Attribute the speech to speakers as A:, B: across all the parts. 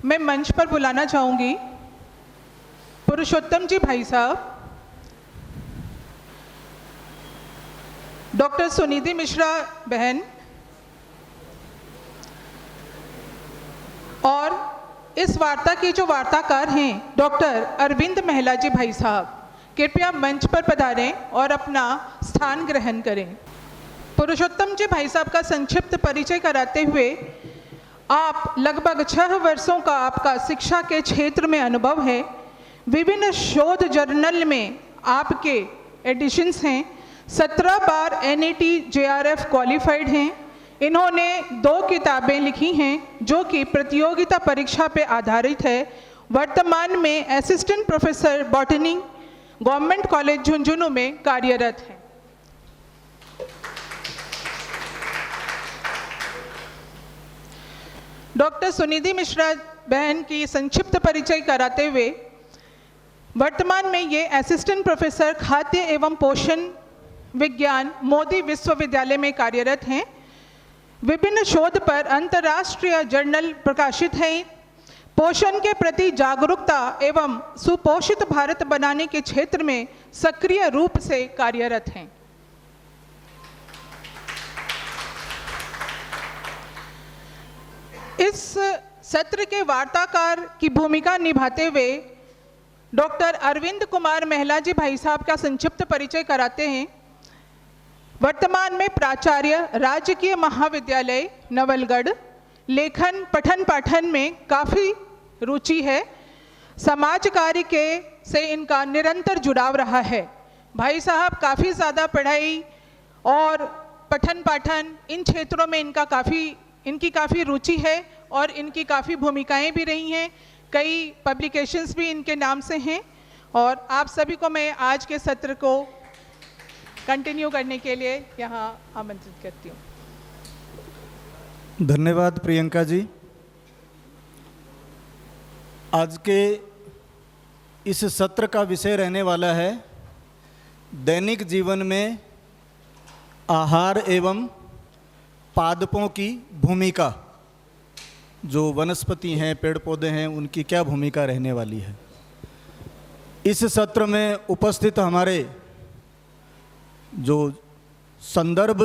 A: मैं मंच पर बुलाना चाहूँगी पुरुषोत्तम जी भाई साहब, डॉक्टर सुनिधि मिश्रा बहन और इस वार्ता के जो वार्ताकार हैं डॉक्टर अरविंद महिला जी भाई साहब, कृपया मंच पर पधारें और अपना स्थान ग्रहण करें। पुरुषोत्तम जी भाई साहब का संक्षिप्त परिचय कराते हुए, आप लगभग 6 वर्षों का आपका शिक्षा के क्षेत्र में अनुभव है। विभिन्न शोध जर्नल में आपके एडिशंस हैं। 17 बार NET JRF क्वालिफाइड हैं। इन्होंने 2 किताबें लिखी हैं जो कि प्रतियोगिता परीक्षा पे आधारित है। वर्तमान में assistant professor botany government college Jhunjhunu में कार्यरत हैं। डॉक्टर सुनिधि मिश्रा बहन की संक्षिप्त परिचय कराते हुए, वर्तमान में ये असिस्टेंट प्रोफेसर खाद्य एवं पोषण विज्ञान मोदी विश्वविद्यालय में कार्यरत हैं। विभिन्न शोध पर अंतर्राष्ट्रीय जर्नल प्रकाशित हैं। पोषण के प्रति जागरूकता एवं सुपोषित भारत बनाने के क्षेत्र में सक्रिय रूप से कार्यरत हैं। इस सत्र के वार्ताकार की भूमिका निभाते हुए डॉक्टर अरविंद कुमार महिला जी भाई साहब का संक्षिप्त परिचय कराते हैं। वर्तमान में प्राचार्य राजकीय महाविद्यालय नवलगढ़, लेखन पठन पाठन में काफ़ी रुचि है। समाज कार्य के से इनका निरंतर जुड़ाव रहा है। भाई साहब काफ़ी ज़्यादा पढ़ाई और पठन पाठन इन क्षेत्रों में इनकी काफ़ी रुचि है और इनकी काफ़ी भूमिकाएं भी रही हैं। कई पब्लिकेशंस भी इनके नाम से हैं और आप सभी को मैं आज के सत्र को कंटिन्यू करने के लिए यहाँ आमंत्रित करती हूँ।
B: धन्यवाद प्रियंका जी। आज के इस सत्र का विषय रहने वाला है दैनिक जीवन में आहार एवं पादपों की भूमिका। जो वनस्पति हैं, पेड़ पौधे हैं, उनकी क्या भूमिका रहने वाली है। इस सत्र में उपस्थित हमारे जो संदर्भ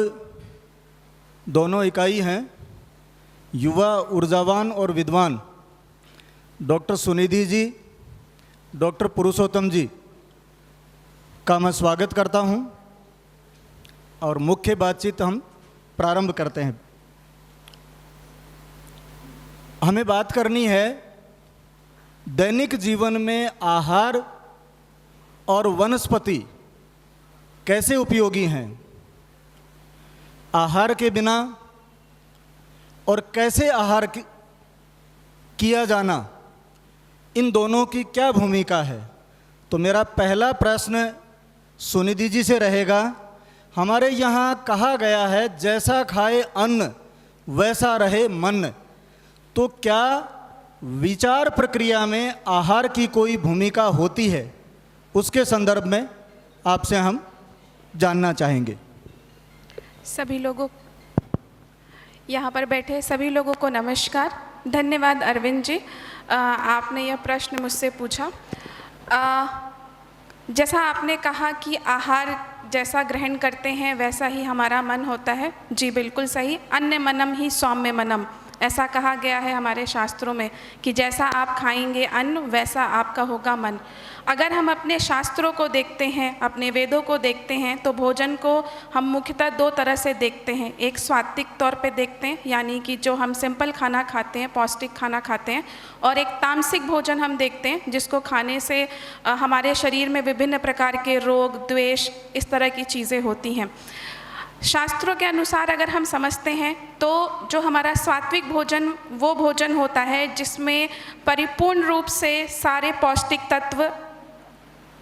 B: दोनों इकाई हैं, युवा ऊर्जावान और विद्वान डॉक्टर सुनिधि जी, डॉक्टर पुरुषोत्तम जी का मैं स्वागत करता हूं और मुख्य बातचीत हम प्रारंभ करते हैं। हमें बात करनी है दैनिक जीवन में आहार और वनस्पति कैसे उपयोगी हैं। आहार के बिना और कैसे आहार किया जाना, इन दोनों की क्या भूमिका है। तो मेरा पहला प्रश्न सुनिधि जी से रहेगा। हमारे यहाँ कहा गया है जैसा खाए अन्न वैसा रहे मन। तो क्या विचार प्रक्रिया में आहार की कोई भूमिका होती है, उसके संदर्भ में आपसे हम जानना चाहेंगे।
C: सभी लोगों, यहाँ पर बैठे सभी लोगों को नमस्कार। धन्यवाद अरविंद जी, आपने यह प्रश्न मुझसे पूछा। जैसा आपने कहा कि आहार जैसा ग्रहण करते हैं वैसा ही हमारा मन होता है। जी बिल्कुल सही। अन्य मनम ही सौम्य मनम, ऐसा कहा गया है हमारे शास्त्रों में कि जैसा आप खाएंगे अन्न वैसा आपका होगा मन। अगर हम अपने शास्त्रों को देखते हैं, अपने वेदों को देखते हैं, तो भोजन को हम मुख्यतः 2 तरह से देखते हैं। एक सात्विक तौर पे देखते हैं, यानी कि जो हम सिंपल खाना खाते हैं, पौष्टिक खाना खाते हैं, और एक तामसिक भोजन हम देखते हैं जिसको खाने से हमारे शरीर में विभिन्न प्रकार के रोग, द्वेष, इस तरह की चीज़ें होती हैं। शास्त्रों के अनुसार अगर हम समझते हैं तो जो हमारा सात्विक भोजन वो भोजन होता है जिसमें परिपूर्ण रूप से सारे पौष्टिक तत्व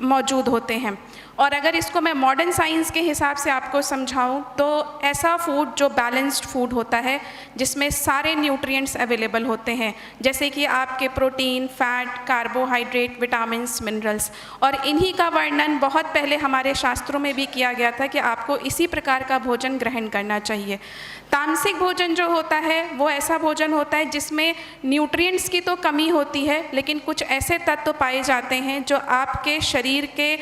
C: मौजूद होते हैं। और अगर इसको मैं मॉडर्न साइंस के हिसाब से आपको समझाऊं तो ऐसा फूड जो बैलेंस्ड फूड होता है, जिसमें सारे न्यूट्रिएंट्स अवेलेबल होते हैं, जैसे कि आपके protein, fat, carbohydrate, vitamins, minerals. और इन्हीं का वर्णन बहुत पहले हमारे शास्त्रों में भी किया गया था कि आपको इसी प्रकार का भोजन ग्रहण करना चाहिए। तामसिक भोजन जो होता है वो ऐसा भोजन होता है जिसमें न्यूट्रिएंट्स की तो कमी होती है, लेकिन कुछ ऐसे तत्व पाए जाते हैं जो आपके शरीर के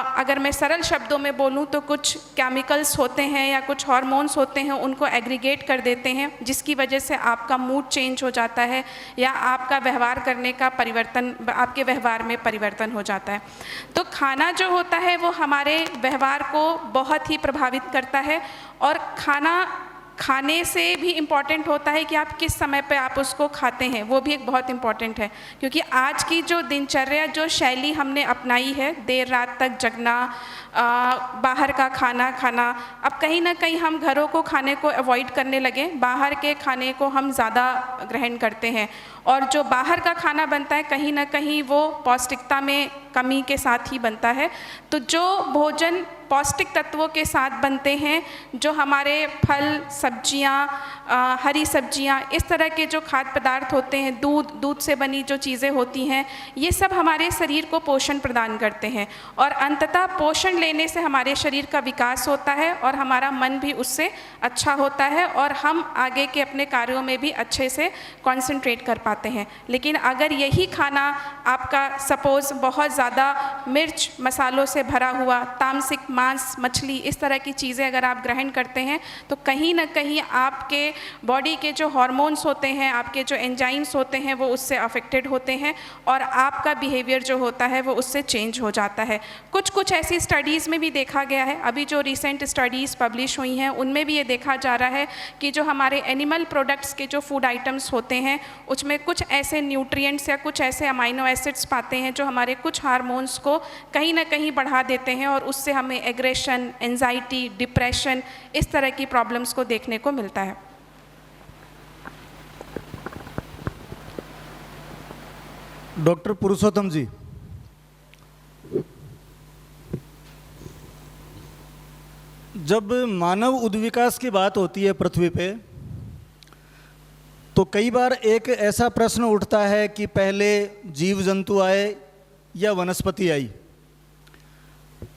C: अगर मैं सरल शब्दों में बोलूं तो कुछ केमिकल्स होते हैं या कुछ हार्मोन्स होते हैं, उनको एग्रीगेट कर देते हैं, जिसकी वजह से आपका मूड चेंज हो जाता है या आपका व्यवहार करने का परिवर्तन, आपके व्यवहार में परिवर्तन हो जाता है। तो खाना जो होता है वो हमारे व्यवहार को बहुत ही प्रभावित करता है। और खाने से भी इम्पॉर्टेंट होता है कि आप किस समय पे आप उसको खाते हैं, वो भी एक बहुत इम्पॉर्टेंट है। क्योंकि आज की जो दिनचर्या, जो शैली हमने अपनाई है, देर रात तक जगना, बाहर का खाना खाना, अब कहीं ना कहीं हम घरों को खाने को अवॉइड करने लगे, बाहर के खाने को हम ज़्यादा ग्रहण करते हैं। और जो बाहर का खाना बनता है कहीं ना कहीं वो पौष्टिकता में कमी के साथ ही बनता है। तो जो भोजन पौष्टिक तत्वों के साथ बनते हैं, जो हमारे फल, सब्जियां, हरी सब्जियां, इस तरह के जो खाद्य पदार्थ होते हैं, दूध से बनी जो चीज़ें होती हैं, ये सब हमारे शरीर को पोषण प्रदान करते हैं। और अंततः पोषण लेने से हमारे शरीर का विकास होता है और हमारा मन भी उससे अच्छा होता है और हम आगे के अपने कार्यों में भी अच्छे से कॉन्सेंट्रेट कर पाते हैं। लेकिन अगर यही खाना आपका सपोज़ बहुत ज़्यादा मिर्च मसालों से भरा हुआ, तामसिक मांस, मछली, इस तरह की चीज़ें अगर आप ग्रहण करते हैं तो कहीं ना कहीं आपके बॉडी के जो हार्मोन्स होते हैं, आपके जो एंजाइम्स होते हैं, वो उससे अफेक्टेड होते हैं और आपका बिहेवियर जो होता है वो उससे चेंज हो जाता है। कुछ ऐसी स्टडीज़ में भी देखा गया है, अभी जो रिसेंट स्टडीज़ पब्लिश हुई हैं उनमें भी ये देखा जा रहा है कि जो हमारे एनिमल प्रोडक्ट्स के जो फूड आइटम्स होते हैं उसमें कुछ ऐसे न्यूट्रिएंट्स या कुछ ऐसे अमाइनो एसिड्स पाते हैं जो हमारे कुछ हार्मोन्स को कहीं ना कहीं बढ़ा देते हैं और उससे हमें एग्रेशन, एंजाइटी, डिप्रेशन, इस तरह की प्रॉब्लम्स को देखने को मिलता है।
B: डॉक्टर पुरुषोत्तम जी, जब मानव उद्विकास की बात होती है पृथ्वी पे, तो कई बार एक ऐसा प्रश्न उठता है कि पहले जीव जंतु आए या वनस्पति आई,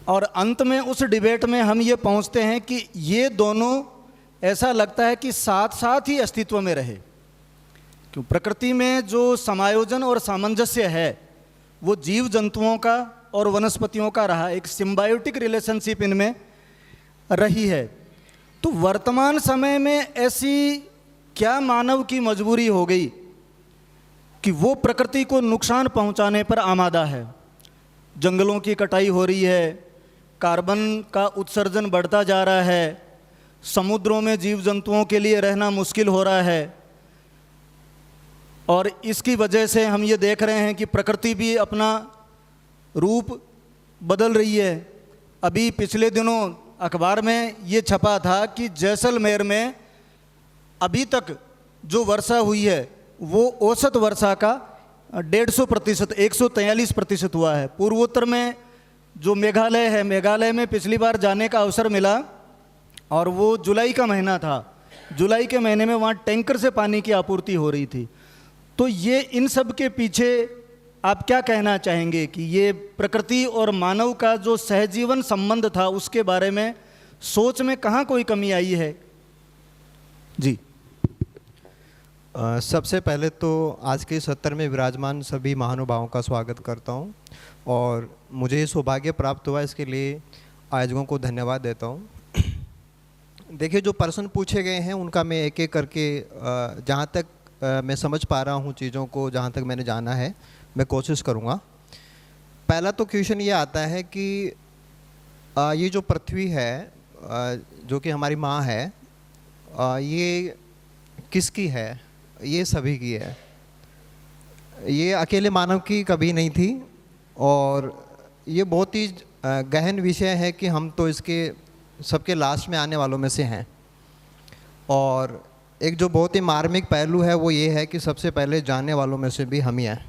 B: और अंत में उस डिबेट में हम ये पहुंचते हैं कि ये दोनों ऐसा लगता है कि साथ साथ ही अस्तित्व में रहे। क्यों? प्रकृति में जो समायोजन और सामंजस्य है वो जीव जंतुओं का और वनस्पतियों का रहा, एक सिम्बायोटिक रिलेशनशिप इनमें रही है। तो वर्तमान समय में ऐसी क्या मानव की मजबूरी हो गई कि वो प्रकृति को नुकसान पहुंचाने पर आमादा है? जंगलों की कटाई हो रही है, कार्बन का उत्सर्जन बढ़ता जा रहा है, समुद्रों में जीव जंतुओं के लिए रहना मुश्किल हो रहा है, और इसकी वजह से हम ये देख रहे हैं कि प्रकृति भी अपना रूप बदल रही है। अभी पिछले दिनों अखबार में ये छपा था कि जैसलमेर में अभी तक जो वर्षा हुई है वो औसत वर्षा का 150%, 143% हुआ है। पूर्वोत्तर में जो मेघालय है, मेघालय में पिछली बार जाने का अवसर मिला और वो जुलाई का महीना था। जुलाई के महीने में वहाँ टैंकर से पानी की आपूर्ति हो रही थी। तो ये इन सब के पीछे आप क्या कहना चाहेंगे कि ये प्रकृति और मानव का जो सहजीवन संबंध था उसके बारे में सोच में कहाँ कोई कमी आई है? जी।
D: सबसे पहले तो आज के सत्र में विराजमान सभी महानुभावों का स्वागत करता हूं और मुझे ये सौभाग्य प्राप्त हुआ, इसके लिए आयोजकों को धन्यवाद देता हूं। देखिए, जो प्रश्न पूछे गए हैं उनका मैं एक एक करके जहां तक मैं समझ पा रहा हूं चीज़ों को, जहां तक मैंने जाना है मैं कोशिश करूंगा। पहला तो क्वेश्चन ये आता है कि ये जो पृथ्वी है, जो कि हमारी माँ है, ये किसकी है? ये सभी की है। ये अकेले मानव की कभी नहीं थी और ये बहुत ही गहन विषय है कि हम तो इसके सबके लास्ट में आने वालों में से हैं। और एक जो बहुत ही मार्मिक पहलू है वो ये है कि सबसे पहले जानने वालों में से भी हम ही हैं।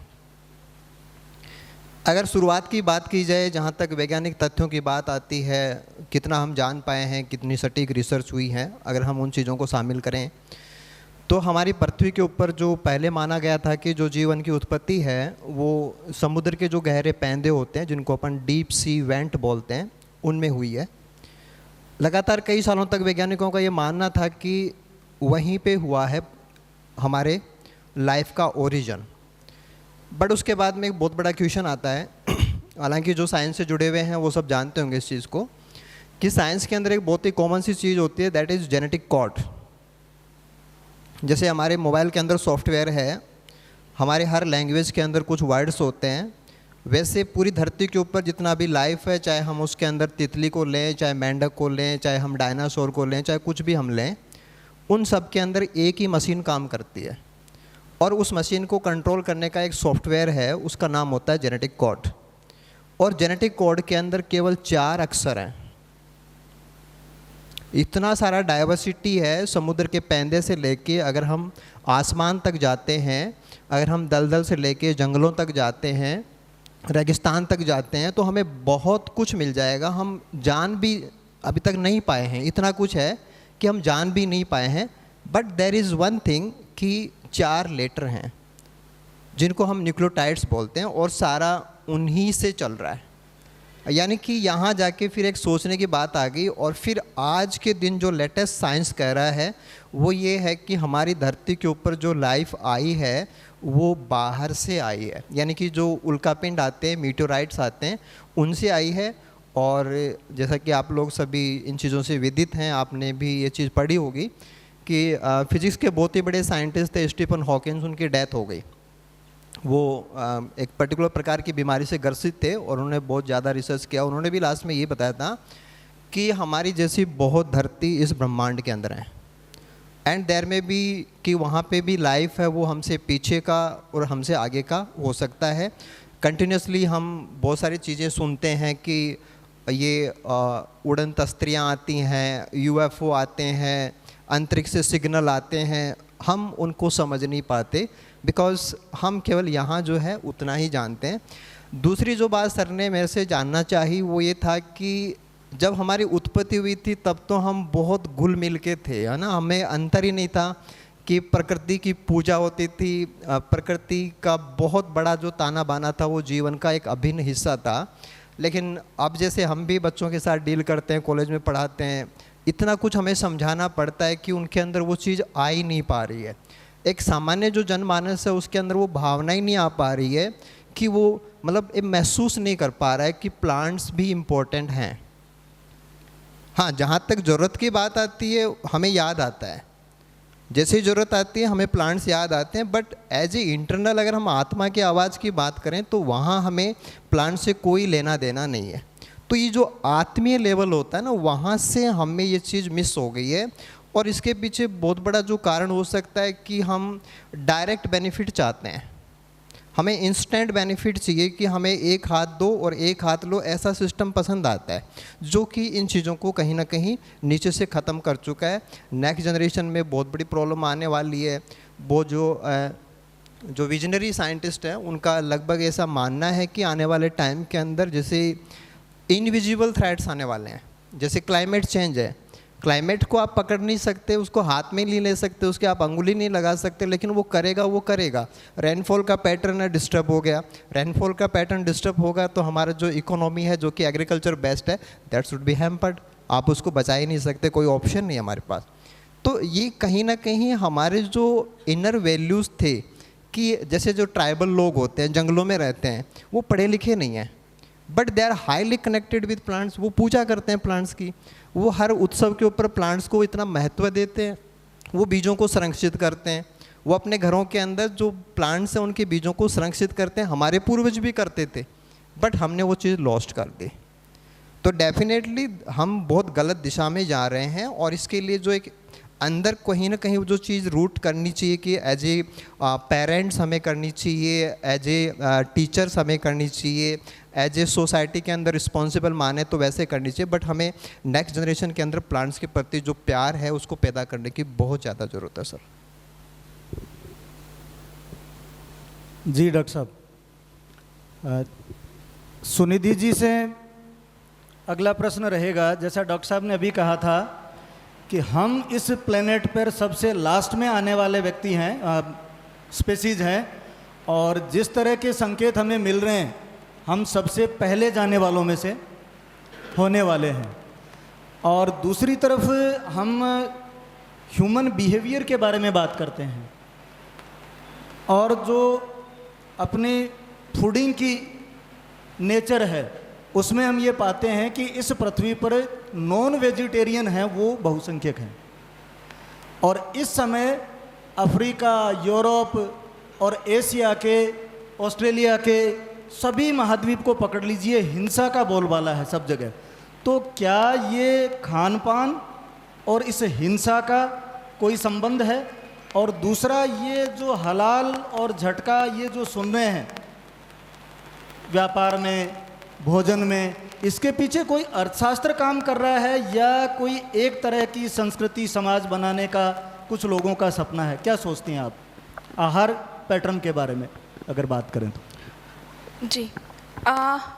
D: अगर शुरुआत की बात की जाए, जहाँ तक वैज्ञानिक तथ्यों की बात आती है, कितना हम जान पाए हैं, कितनी सटीक रिसर्च हुई है, अगर हम उन चीज़ों को शामिल करें तो हमारी पृथ्वी के ऊपर जो पहले माना गया था कि जो जीवन की उत्पत्ति है वो समुद्र के जो गहरे पैंदे होते हैं, जिनको अपन डीप सी वेंट बोलते हैं, उनमें हुई है। लगातार कई सालों तक वैज्ञानिकों का ये मानना था कि वहीं पे हुआ है हमारे लाइफ का ओरिजिन। बट उसके बाद में एक बहुत बड़ा क्वेश्चन आता है, हालांकि जो साइंस से जुड़े हुए हैं वो सब जानते होंगे इस चीज़ को, कि साइंस के अंदर एक बहुत ही कॉमन सी चीज़ होती है, दैट इज़ जेनेटिक कोड। जैसे हमारे मोबाइल के अंदर सॉफ्टवेयर है, हमारे हर लैंग्वेज के अंदर कुछ वर्ड्स होते हैं, वैसे पूरी धरती के ऊपर जितना भी लाइफ है, चाहे हम उसके अंदर तितली को लें, चाहे मेंढक को लें, चाहे हम डायनासोर को लें, चाहे कुछ भी हम लें, उन सब के अंदर एक ही मशीन काम करती है और उस मशीन को कंट्रोल करने का एक सॉफ्टवेयर है, उसका नाम होता है जेनेटिक कोड। और जेनेटिक कोड के अंदर केवल 4 अक्षर हैं। इतना सारा डाइवर्सिटी है, समुद्र के पैंदे से लेके अगर हम आसमान तक जाते हैं, अगर हम दलदल से लेके जंगलों तक जाते हैं, रेगिस्तान तक जाते हैं, तो हमें बहुत कुछ मिल जाएगा। हम जान भी अभी तक नहीं पाए हैं, इतना कुछ है कि हम जान भी नहीं पाए हैं। But there is one thing कि 4 लेटर हैं जिनको हम न्यूक्लियोटाइड्स बोलते हैं और सारा उन्हीं से चल रहा है। यानी कि यहाँ जाके फिर एक सोचने की बात आ गई। और फिर आज के दिन जो लेटेस्ट साइंस कह रहा है वो ये है कि हमारी धरती के ऊपर जो लाइफ आई है वो बाहर से आई है, यानी कि जो उल्कापिंड आते हैं, मीटेओराइट्स आते हैं, उनसे आई है। और जैसा कि आप लोग सभी इन चीज़ों से विदित हैं, आपने भी ये चीज़ पढ़ी होगी कि फिजिक्स के बहुत ही बड़े साइंटिस्ट थे स्टीफन हॉकिंस, उनकी डेथ हो गई। वो एक पर्टिकुलर प्रकार की बीमारी से ग्रसित थे और उन्होंने बहुत ज़्यादा रिसर्च किया। उन्होंने भी लास्ट में ये बताया था कि हमारी जैसी बहुत धरती इस ब्रह्मांड के अंदर है, एंड देयर में भी कि वहाँ पे भी लाइफ है, वो हमसे पीछे का और हमसे आगे का हो सकता है। कंटिन्यूसली हम बहुत सारी चीज़ें सुनते हैं कि ये उड़न तस्त्रियाँ आती हैं, यूएफओ आते हैं, अंतरिक्ष से सिग्नल आते हैं, हम उनको समझ नहीं पाते बिकॉज़ हम केवल यहाँ जो है उतना ही जानते हैं। दूसरी जो बात सर ने मेरे से जानना चाही वो ये था कि जब हमारी उत्पत्ति हुई थी तब तो हम बहुत घुल मिल के थे, है ना, हमें अंतर ही नहीं था कि प्रकृति की पूजा होती थी, प्रकृति का बहुत बड़ा जो ताना बाना था वो जीवन का एक अभिन्न हिस्सा था। लेकिन अब जैसे हम भी बच्चों के साथ डील करते हैं, कॉलेज में पढ़ाते हैं, इतना कुछ हमें समझाना पड़ता है कि उनके अंदर वो चीज़ आ ही नहीं पा रही है। एक सामान्य जो जनमानस है उसके अंदर वो भावना ही नहीं आ पा रही है कि वो मतलब ये महसूस नहीं कर पा रहा है कि प्लांट्स भी इम्पोर्टेंट हैं। हाँ, जहाँ तक ज़रूरत की बात आती है हमें याद आता है, जैसे ही ज़रूरत आती है हमें प्लांट्स याद आते हैं, बट एज ए इंटरनल अगर हम आत्मा की आवाज़ की बात करें तो वहाँ हमें प्लांट से कोई लेना देना नहीं है। तो ये जो आत्मीय लेवल होता है ना, वहाँ से हमें ये चीज़ मिस हो गई है। और इसके पीछे बहुत बड़ा जो कारण हो सकता है कि हम डायरेक्ट बेनिफिट चाहते हैं, हमें इंस्टेंट बेनिफिट चाहिए कि हमें एक हाथ दो और एक हाथ लो, ऐसा सिस्टम पसंद आता है जो कि इन चीज़ों को कहीं ना कहीं नीचे से ख़त्म कर चुका है। नेक्स्ट जनरेशन में बहुत बड़ी प्रॉब्लम आने वाली है। वो जो विजनरी साइंटिस्ट हैं उनका लगभग ऐसा मानना है कि आने वाले टाइम के अंदर जैसे इनविजिबल थ्रेट्स आने वाले हैं, जैसे क्लाइमेट चेंज है, क्लाइमेट को आप पकड़ नहीं सकते, उसको हाथ में नहीं ले सकते, उसके आप अंगुली नहीं लगा सकते, लेकिन वो करेगा, वो करेगा। रेनफॉल का पैटर्न है डिस्टर्ब हो गया, रेनफॉल का पैटर्न डिस्टर्ब होगा तो हमारा जो इकोनॉमी है जो कि एग्रीकल्चर बेस्ड है दैट शुड बी हैम्पर्ड। आप उसको बचा ही नहीं सकते, कोई ऑप्शन नहीं हमारे पास। तो ये कहीं ना कहीं हमारे जो इनर वैल्यूज़ थे कि जैसे जो ट्राइबल लोग होते हैं, जंगलों में रहते हैं, वो पढ़े लिखे नहीं हैं but they are highly connected with plants, वो पूजा करते हैं प्लांट्स की, वो हर उत्सव के ऊपर प्लांट्स को इतना महत्व देते हैं, वो बीजों को संरक्षित करते हैं, वो अपने घरों के अंदर जो प्लांट्स हैं उनके बीजों को संरक्षित करते हैं। हमारे पूर्वज भी करते थे बट हमने वो चीज़ लॉस्ट कर दी। तो डेफिनेटली हम बहुत गलत दिशा में जा रहे हैं और इसके लिए जो एक अंदर कहीं ना कहीं जो चीज़ रूट करनी चाहिए कि एज ए पेरेंट्स हमें करनी चाहिए, एज ए टीचर्स हमें करनी चाहिए, एज ए सोसाइटी के अंदर रिस्पॉन्सिबल माने तो वैसे करनी चाहिए, बट हमें नेक्स्ट जनरेशन के अंदर प्लांट्स के प्रति जो प्यार है उसको पैदा करने की बहुत ज़्यादा ज़रूरत है। सर
B: जी डॉक्टर साहब, सुनिधि जी से अगला प्रश्न रहेगा, जैसा डॉक्टर साहब ने अभी कहा था कि हम इस प्लेनेट पर सबसे लास्ट में आने वाले व्यक्ति हैं, स्पेसीज हैं, और जिस तरह के संकेत हमें मिल रहे हैं हम सबसे पहले जाने वालों में से होने वाले हैं। और दूसरी तरफ हम ह्यूमन बिहेवियर के बारे में बात करते हैं, और जो अपनी फूडिंग की नेचर है उसमें हम ये पाते हैं कि इस पृथ्वी पर नॉन वेजिटेरियन हैं वो बहुसंख्यक हैं। और इस समय अफ्रीका, यूरोप और एशिया के, ऑस्ट्रेलिया के सभी महाद्वीप को पकड़ लीजिए, हिंसा का बोलबाला है सब जगह। तो क्या ये खान पान और इस हिंसा का कोई संबंध है? और दूसरा, ये जो हलाल और झटका ये जो सुन रहे हैं व्यापार में, भोजन में, इसके पीछे कोई अर्थशास्त्र काम कर रहा है या कोई एक तरह की संस्कृति समाज बनाने का कुछ लोगों का सपना है? क्या सोचती हैं आप आहार पैटर्न के बारे में अगर बात करें तो?
C: जी,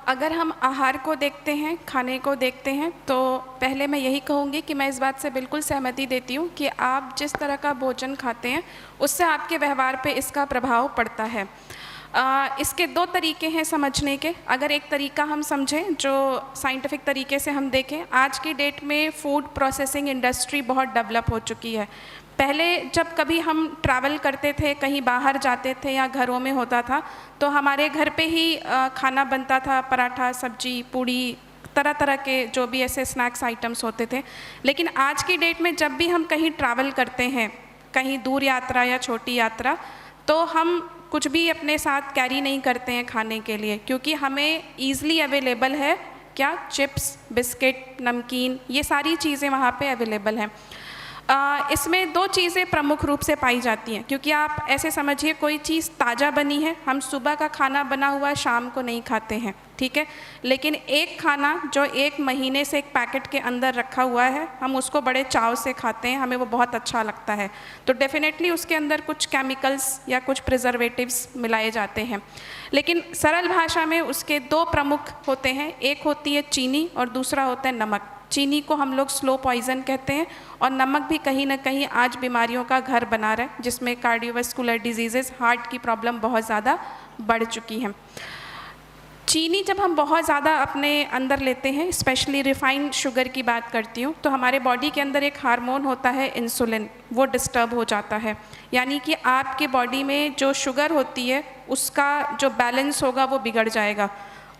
C: अगर हम आहार को देखते हैं, खाने को देखते हैं, तो पहले मैं यही कहूँगी कि मैं इस बात से बिल्कुल सहमति देती हूँ कि आप जिस तरह का भोजन खाते हैं उससे आपके व्यवहार पे इसका प्रभाव पड़ता है। इसके दो तरीके हैं समझने के। अगर एक तरीका हम समझें जो साइंटिफिक तरीके से हम देखें, आज की डेट में फूड प्रोसेसिंग इंडस्ट्री बहुत डेवलप हो चुकी है। पहले जब कभी हम ट्रैवल करते थे, कहीं बाहर जाते थे या घरों में होता था, तो हमारे घर पे ही खाना बनता था, पराठा, सब्जी, पूड़ी, तरह तरह के जो भी ऐसे स्नैक्स आइटम्स होते थे। लेकिन आज की डेट में जब भी हम कहीं ट्रैवल करते हैं, कहीं दूर यात्रा या छोटी यात्रा, तो हम कुछ भी अपने साथ कैरी नहीं करते हैं खाने के लिए, क्योंकि हमें ईज़िली अवेलेबल है क्या, चिप्स, बिस्किट, नमकीन, ये सारी चीज़ें वहाँ पे अवेलेबल हैं। इसमें दो चीज़ें प्रमुख रूप से पाई जाती हैं, क्योंकि आप ऐसे समझिए कोई चीज़ ताज़ा बनी है, हम सुबह का खाना बना हुआ शाम को नहीं खाते हैं, ठीक है, लेकिन एक खाना जो 1 महीने से एक पैकेट के अंदर रखा हुआ है, हम उसको बड़े चाव से खाते हैं, हमें वो बहुत अच्छा लगता है। तो डेफिनेटली उसके अंदर कुछ केमिकल्स या कुछ प्रिजर्वेटिव्स मिलाए जाते हैं। लेकिन सरल भाषा में उसके दो प्रमुख होते हैं, एक होती है चीनी और दूसरा होता है नमक। चीनी को हम लोग स्लो पॉइज़न कहते हैं, और नमक भी कहीं ना कहीं आज बीमारियों का घर बना रहा है, जिसमें कार्डियोवास्कुलर डिजीज़ेस, हार्ट की प्रॉब्लम बहुत ज़्यादा बढ़ चुकी हैं। चीनी जब हम बहुत ज़्यादा अपने अंदर लेते हैं, स्पेशली रिफाइंड शुगर की बात करती हूँ, तो हमारे बॉडी के अंदर एक हार्मोन होता है इंसुलिन, वो डिस्टर्ब हो जाता है। यानी कि आपके बॉडी में जो शुगर होती है उसका जो बैलेंस होगा वो बिगड़ जाएगा।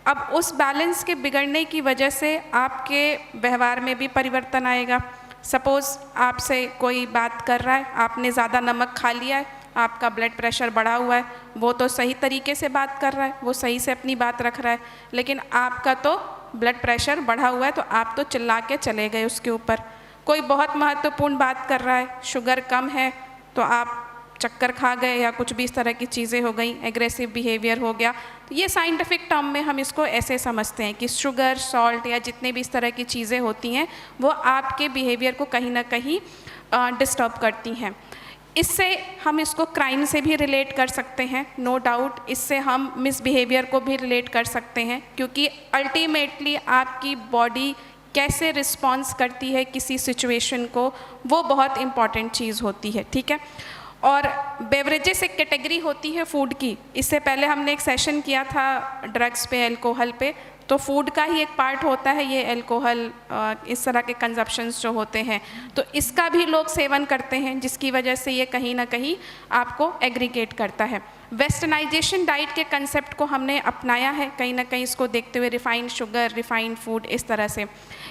C: अब उस बैलेंस के बिगड़ने की वजह से आपके व्यवहार में भी परिवर्तन आएगा। सपोज़ आपसे कोई बात कर रहा है, आपने ज़्यादा नमक खा लिया है, आपका ब्लड प्रेशर बढ़ा हुआ है, वो तो सही तरीके से बात कर रहा है, वो सही से अपनी बात रख रहा है, लेकिन आपका तो ब्लड प्रेशर बढ़ा हुआ है, तो आप तो चिल्ला के चले गए उसके ऊपर। कोई बहुत महत्वपूर्ण बात कर रहा है, शुगर कम है, तो आप चक्कर खा गए या कुछ भी इस तरह की चीज़ें हो गई, एग्रेसिव बिहेवियर हो गया। तो ये साइंटिफिक टर्म में हम इसको ऐसे समझते हैं कि शुगर, सॉल्ट या जितने भी इस तरह की चीज़ें होती हैं वो आपके बिहेवियर को कहीं ना कहीं डिस्टर्ब करती हैं। इससे हम इसको क्राइम से भी रिलेट कर सकते हैं, नो डाउट। इससे हम मिसबिहेवियर को भी रिलेट कर सकते हैं, क्योंकि अल्टीमेटली आपकी बॉडी कैसे रिस्पॉन्स करती है किसी सिचुएशन को, वो बहुत इम्पॉर्टेंट चीज़ होती है, ठीक है। और बेवरेजेस एक कैटेगरी होती है फूड की। इससे पहले हमने एक सेशन किया था ड्रग्स पे, अल्कोहल पे, तो फूड का ही एक पार्ट होता है ये अल्कोहल, इस तरह के कंजप्शंस जो होते हैं, तो इसका भी लोग सेवन करते हैं, जिसकी वजह से ये कहीं ना कहीं आपको एग्रीगेट करता है। वेस्टर्नाइजेशन डाइट के कंसेप्ट को हमने अपनाया है कहीं ना कहीं, इसको देखते हुए रिफाइंड शुगर, रिफाइंड फूड, इस तरह से।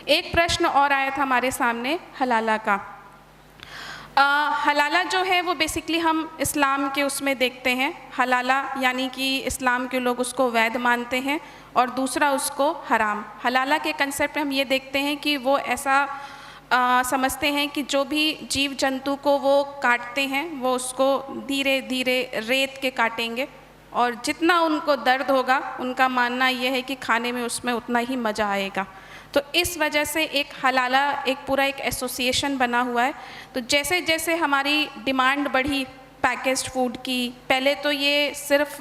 C: एक प्रश्न और आया था हमारे सामने हलाला का। हलाला जो है वो बेसिकली हम इस्लाम के उसमें देखते हैं। हलाला यानी कि इस्लाम के लोग उसको वैध मानते हैं, और दूसरा उसको हराम। हलाला के कंसेप्ट में हम ये देखते हैं कि वो ऐसा समझते हैं कि जो भी जीव जंतु को वो काटते हैं वो उसको धीरे धीरे रेत के काटेंगे, और जितना उनको दर्द होगा उनका मानना ये है कि खाने में उसमें उतना ही मज़ा आएगा। तो इस वजह से एक हलाला एक पूरा एक एसोसिएशन बना हुआ है। तो जैसे जैसे हमारी डिमांड बढ़ी पैकेज्ड फूड की, पहले तो ये सिर्फ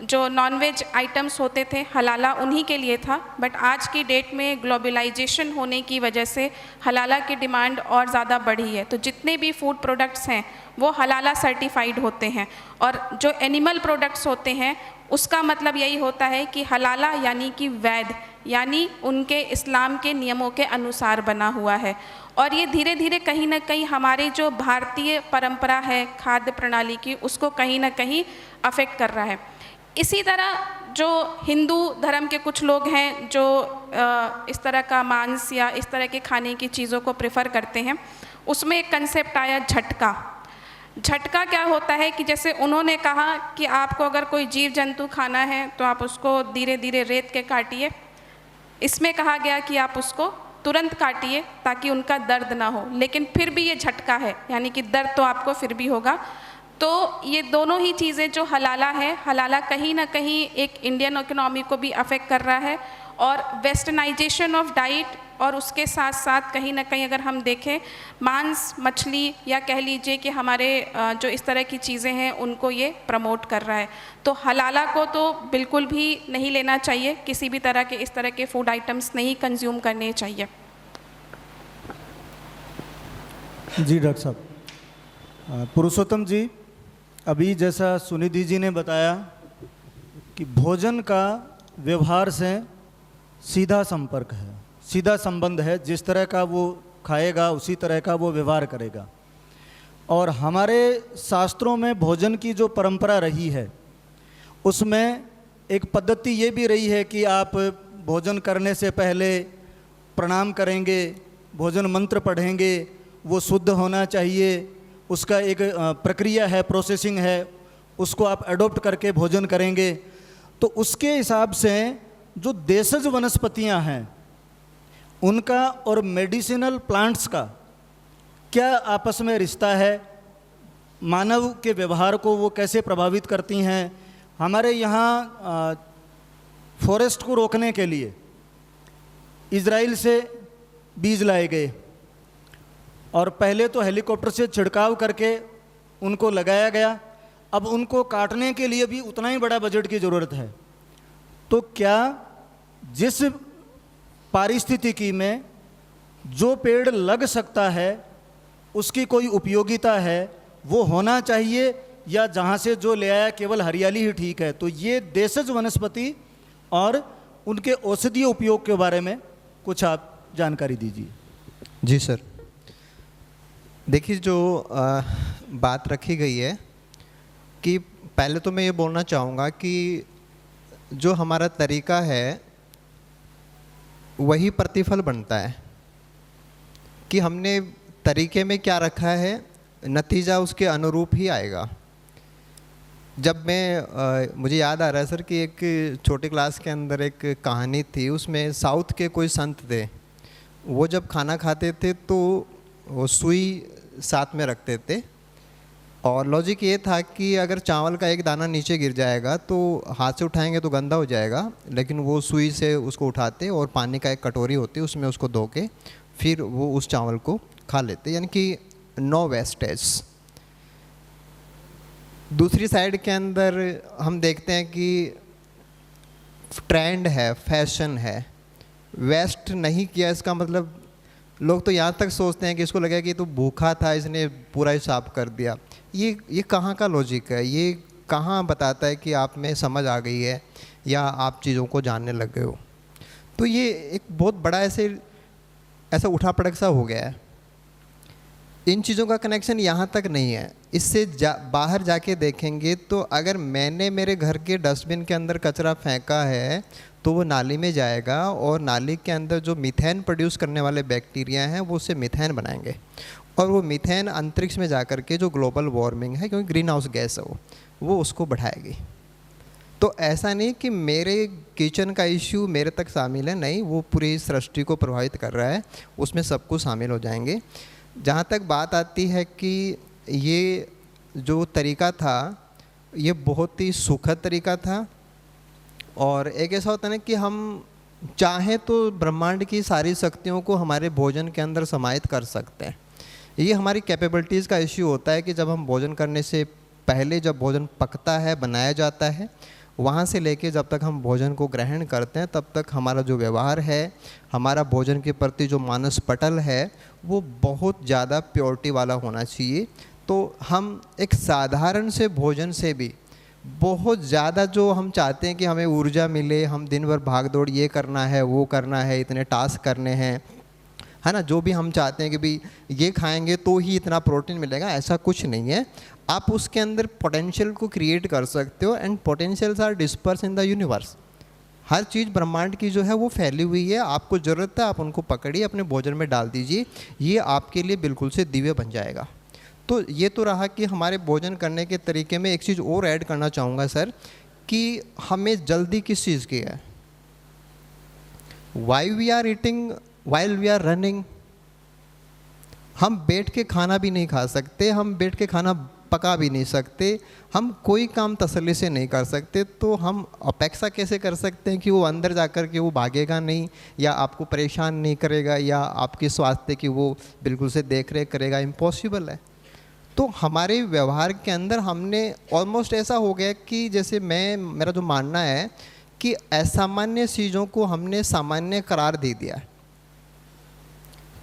C: जो नॉनवेज आइटम्स होते थे हलाला उन्हीं के लिए था, बट आज की डेट में ग्लोबलाइजेशन होने की वजह से हलाला की डिमांड और ज़्यादा बढ़ी है। तो जितने भी फूड प्रोडक्ट्स हैं वो हलाला सर्टिफाइड होते हैं, और जो एनिमल प्रोडक्ट्स होते हैं उसका मतलब यही होता है कि हलाला यानी कि वैध, यानी उनके इस्लाम के नियमों के अनुसार बना हुआ है। और ये धीरे धीरे कहीं ना कहीं हमारी जो भारतीय परंपरा है खाद्य प्रणाली की, उसको कहीं ना कहीं अफेक्ट कर रहा है। इसी तरह जो हिंदू धर्म के कुछ लोग हैं जो इस तरह का मांस या इस तरह के खाने की चीज़ों को प्रेफर करते हैं, उसमें एक कंसेप्ट आया झटका। झटका क्या होता है कि जैसे उन्होंने कहा कि आपको अगर कोई जीव जंतु खाना है तो आप उसको धीरे धीरे रेत के काटिए, इसमें कहा गया कि आप उसको तुरंत काटिए ताकि उनका दर्द ना हो, लेकिन फिर भी ये झटका है, यानी कि दर्द तो आपको फिर भी होगा। तो ये दोनों ही चीज़ें जो हलाला है, हलाला कहीं ना कहीं एक इंडियन इकोनॉमी को भी अफेक्ट कर रहा है, और वेस्टर्नाइजेशन ऑफ डाइट, और उसके साथ साथ कहीं ना कहीं अगर हम देखें मांस मछली या कह लीजिए कि हमारे जो इस तरह की चीज़ें हैं उनको ये प्रमोट कर रहा है। तो हलाला को तो बिल्कुल भी नहीं लेना चाहिए, किसी भी तरह के इस तरह के फूड आइटम्स नहीं कंज्यूम करने चाहिए।
B: जी डॉक्टर साहब। पुरुषोत्तम जी, अभी जैसा सुनिधि जी ने बताया कि भोजन का व्यवहार से सीधा संपर्क है, सीधा संबंध है, जिस तरह का वो खाएगा उसी तरह का वो व्यवहार करेगा। और हमारे शास्त्रों में भोजन की जो परंपरा रही है उसमें एक पद्धति ये भी रही है कि आप भोजन करने से पहले प्रणाम करेंगे, भोजन मंत्र पढ़ेंगे, वो शुद्ध होना चाहिए, उसका एक प्रक्रिया है, प्रोसेसिंग है, उसको आप एडॉप्ट करके भोजन करेंगे। तो उसके हिसाब से जो देशज वनस्पतियां हैं उनका और मेडिसिनल प्लांट्स का क्या आपस में रिश्ता है, मानव के व्यवहार को वो कैसे प्रभावित करती हैं। हमारे यहाँ फॉरेस्ट को रोकने के लिए इजराइल से बीज लाए गए, और पहले तो हेलीकॉप्टर से छिड़काव करके उनको लगाया गया, अब उनको काटने के लिए भी उतना ही बड़ा बजट की ज़रूरत है। तो क्या जिस पारिस्थितिकी में जो पेड़ लग सकता है उसकी कोई उपयोगिता है वो होना चाहिए, या जहाँ से जो ले आया केवल हरियाली ही ठीक है? तो ये देशज वनस्पति और उनके औषधीय उपयोग के बारे में कुछ आप जानकारी दीजिए।
D: जी सर, देखिए जो बात रखी गई है कि पहले तो मैं ये बोलना चाहूँगा कि जो हमारा तरीका है वही प्रतिफल बनता है कि हमने तरीके में क्या रखा है, नतीजा उसके अनुरूप ही आएगा। जब मैं मुझे याद आ रहा है सर कि एक छोटे क्लास के अंदर एक कहानी थी, उसमें साउथ के कोई संत थे, वो जब खाना खाते थे तो वो सुई साथ में रखते थे, और लॉजिक ये था कि अगर चावल का एक दाना नीचे गिर जाएगा तो हाथ से उठाएंगे तो गंदा हो जाएगा, लेकिन वो सुई से उसको उठाते और पानी का एक कटोरी होती है उसमें उसको धो के फिर वो उस चावल को खा लेते, यानी कि नो वेस्टेज। दूसरी साइड के अंदर हम देखते हैं कि ट्रेंड है, फैशन है, वेस्ट नहीं किया इसका मतलब लोग तो यहाँ तक सोचते हैं कि इसको लगा कि तो भूखा था इसने पूरा ही साफ कर दिया। ये कहाँ का लॉजिक है? ये कहाँ बताता है कि आप में समझ आ गई है या आप चीज़ों को जानने लग गए हो? तो ये एक बहुत बड़ा ऐसा उठा पटक सा हो गया है। इन चीज़ों का कनेक्शन यहाँ तक नहीं है। इससे बाहर जाके देखेंगे तो अगर मैंने मेरे घर के डस्टबिन के अंदर कचरा फेंका है तो वो नाली में जाएगा, और नाली के अंदर जो मीथेन प्रोड्यूस करने वाले बैक्टीरिया हैं वो उससे मीथेन बनाएंगे, और वो मीथेन अंतरिक्ष में जाकर के जो ग्लोबल वार्मिंग है, क्योंकि ग्रीन हाउस गैस है वो उसको बढ़ाएगी। तो ऐसा नहीं कि मेरे किचन का इश्यू मेरे तक शामिल है, नहीं, वो पूरी सृष्टि को प्रभावित कर रहा है, उसमें सब कुछ शामिल हो जाएंगे। जहाँ तक बात आती है कि ये जो तरीका था ये बहुत ही सुखद तरीका था, और एक ऐसा होता है ना कि हम चाहें तो ब्रह्मांड की सारी शक्तियों को हमारे भोजन के अंदर समाहित कर सकते हैं। ये हमारी कैपेबिलिटीज़ का इश्यू होता है कि जब हम भोजन करने से पहले जब भोजन पकता है, बनाया जाता है, वहाँ से लेके जब तक हम भोजन को ग्रहण करते हैं तब तक हमारा जो व्यवहार है, हमारा भोजन के प्रति जो मानस पटल है वो बहुत ज़्यादा प्योरिटी वाला होना चाहिए। तो हम एक साधारण से भोजन से भी बहुत ज़्यादा जो हम चाहते हैं कि हमें ऊर्जा मिले, हम दिन भर भाग दौड़ ये करना है वो करना है, इतने टास्क करने हैं, है ना, जो भी हम चाहते हैं कि भाई ये खाएंगे तो ही इतना प्रोटीन मिलेगा, ऐसा कुछ नहीं है। आप उसके अंदर पोटेंशियल को क्रिएट कर सकते हो and potentials are disperse in the universe. हर चीज़ ब्रह्मांड की जो है वो फैली हुई है, आपको ज़रूरत है आप उनको पकड़िए, अपने भोजन में डाल दीजिए, ये आपके लिए बिल्कुल से दिव्य बन जाएगा। तो ये तो रहा कि हमारे भोजन करने के तरीके में। एक चीज़ और ऐड करना चाहूँगा सर कि हमें जल्दी किस चीज़ की है। Why we are eating while we are running. हम बैठ के खाना भी नहीं खा सकते, हम बैठ के खाना पका भी नहीं सकते, हम कोई काम तसल्ली से नहीं कर सकते, तो हम अपेक्षा कैसे कर सकते हैं कि वो अंदर जाकर के वो भागेगा नहीं या आपको परेशान नहीं करेगा या आपके स्वास्थ्य की वो बिल्कुल से देख रेख करेगा? इम्पॉसिबल है। तो हमारे व्यवहार के अंदर हमने ऑलमोस्ट ऐसा हो गया कि जैसे मेरा जो मानना है कि असामान्य चीज़ों को हमने सामान्य करार दे दिया है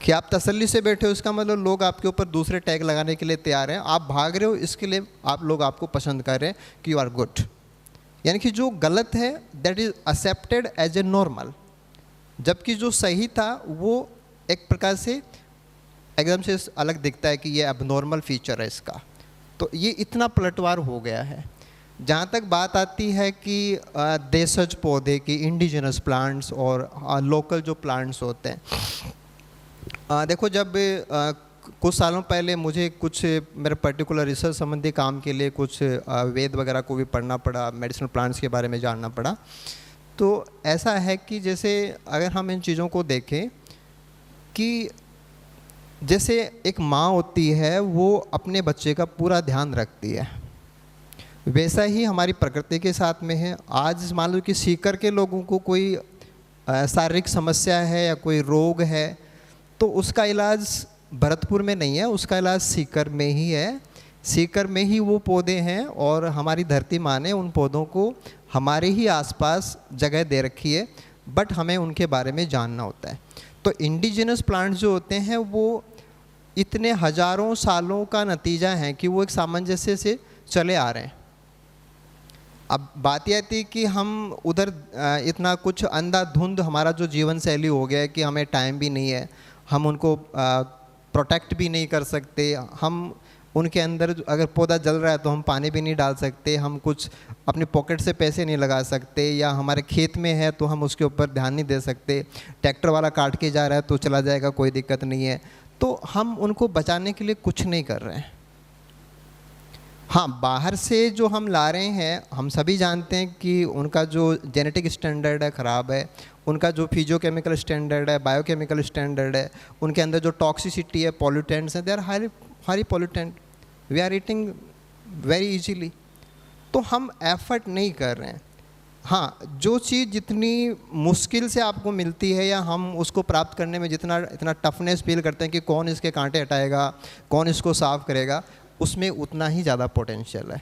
D: कि आप तसल्ली से बैठे हो, इसका मतलब लोग आपके ऊपर दूसरे टैग लगाने के लिए तैयार हैं। आप भाग रहे हो, इसके लिए लोग आपको पसंद कर रहे हैं कि यू आर गुड। यानी कि जो गलत है that is accepted as a normal, जबकि जो सही था वो एक प्रकार से एकदम से अलग दिखता है कि ये एबनॉर्मल फीचर है इसका। तो ये इतना पलटवार हो गया है। जहाँ तक बात आती है कि देशज पौधे की, इंडिजिनस प्लांट्स और लोकल जो प्लांट्स होते हैं, देखो जब कुछ सालों पहले मुझे कुछ मेरे पर्टिकुलर रिसर्च संबंधी काम के लिए कुछ वेद वगैरह को भी पढ़ना पड़ा, मेडिसिनल प्लांट्स के बारे में जानना पड़ा। तो ऐसा है कि जैसे अगर हम इन चीज़ों को देखें कि जैसे एक माँ होती है वो अपने बच्चे का पूरा ध्यान रखती है, वैसा ही हमारी प्रकृति के साथ में है। आज मान लो कि सीकर के लोगों को कोई शारीरिक समस्या है या कोई रोग है तो उसका इलाज भरतपुर में नहीं है, उसका इलाज सीकर में ही है। सीकर में ही वो पौधे हैं और हमारी धरती माँ ने उन पौधों को हमारे ही आसपास जगह दे रखी है, बट हमें उनके बारे में जानना होता है। तो इंडिजिनस प्लांट्स जो होते हैं वो इतने हजारों सालों का नतीजा है कि वो एक सामंजस्य से चले आ रहे हैं। अब बात यह आती है कि हम उधर इतना कुछ अंधाधुंध हमारा जो जीवन शैली हो गया है कि हमें टाइम भी नहीं है, हम उनको प्रोटेक्ट भी नहीं कर सकते, हम उनके अंदर अगर पौधा जल रहा है तो हम पानी भी नहीं डाल सकते, हम कुछ अपने पॉकेट से पैसे नहीं लगा सकते, या हमारे खेत में है तो हम उसके ऊपर ध्यान नहीं दे सकते, ट्रैक्टर वाला काट के जा रहा है तो चला जाएगा, कोई दिक्कत नहीं है। तो हम उनको बचाने के लिए कुछ नहीं कर रहे हैं। हाँ, बाहर से जो हम ला रहे हैं, हम सभी जानते हैं कि उनका जो जेनेटिक स्टैंडर्ड है ख़राब है, उनका जो फिजियोकेमिकल स्टैंडर्ड है, बायोकेमिकल स्टैंडर्ड है, उनके अंदर जो टॉक्सिसिटी है, पॉल्यूटेंट्स हैं, they are high pollutant, we are eating very easily. तो हम एफर्ट नहीं कर रहे हैं। हाँ, जो चीज़ जितनी मुश्किल से आपको मिलती है या हम उसको प्राप्त करने में इतना टफनेस फील करते हैं कि कौन इसके कांटे हटाएगा, कौन इसको साफ़ करेगा, उसमें उतना ही ज़्यादा पोटेंशियल है।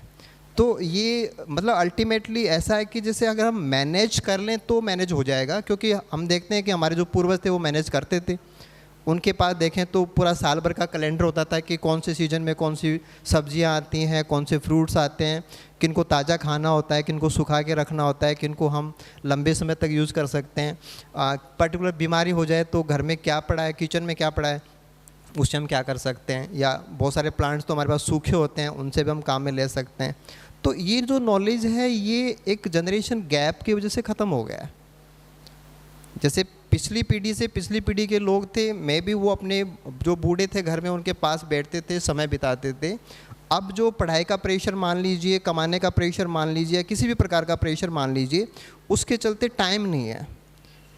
D: तो ये मतलब अल्टीमेटली ऐसा है कि जैसे अगर हम मैनेज कर लें तो मैनेज हो जाएगा, क्योंकि हम देखते हैं कि हमारे जो पूर्वज थे वो मैनेज करते थे। उनके पास देखें तो पूरा साल भर का कैलेंडर होता था कि कौन से सीज़न में कौन सी सब्जियां आती हैं, कौन से फ्रूट्स आते हैं, किनको ताज़ा खाना होता है, किनको सुखा के रखना होता है, किनको हम लंबे समय तक यूज़ कर सकते हैं। पर्टिकुलर बीमारी हो जाए तो घर में क्या पड़ा है, किचन में क्या पड़ा है, उससे हम क्या कर सकते हैं। या बहुत सारे प्लांट्स तो हमारे पास सूखे होते हैं, उनसे भी हम काम में ले सकते हैं। तो ये जो नॉलेज है ये एक जनरेशन गैप की वजह से ख़त्म हो गया है। जैसे पिछली पीढ़ी से पिछली पीढ़ी के लोग थे, मैं भी वो अपने जो बूढ़े थे घर में उनके पास बैठते थे, समय बिताते थे। अब जो पढ़ाई का प्रेशर मान लीजिए, कमाने का प्रेशर मान लीजिए, किसी भी प्रकार का प्रेशर मान लीजिए, उसके चलते टाइम नहीं है।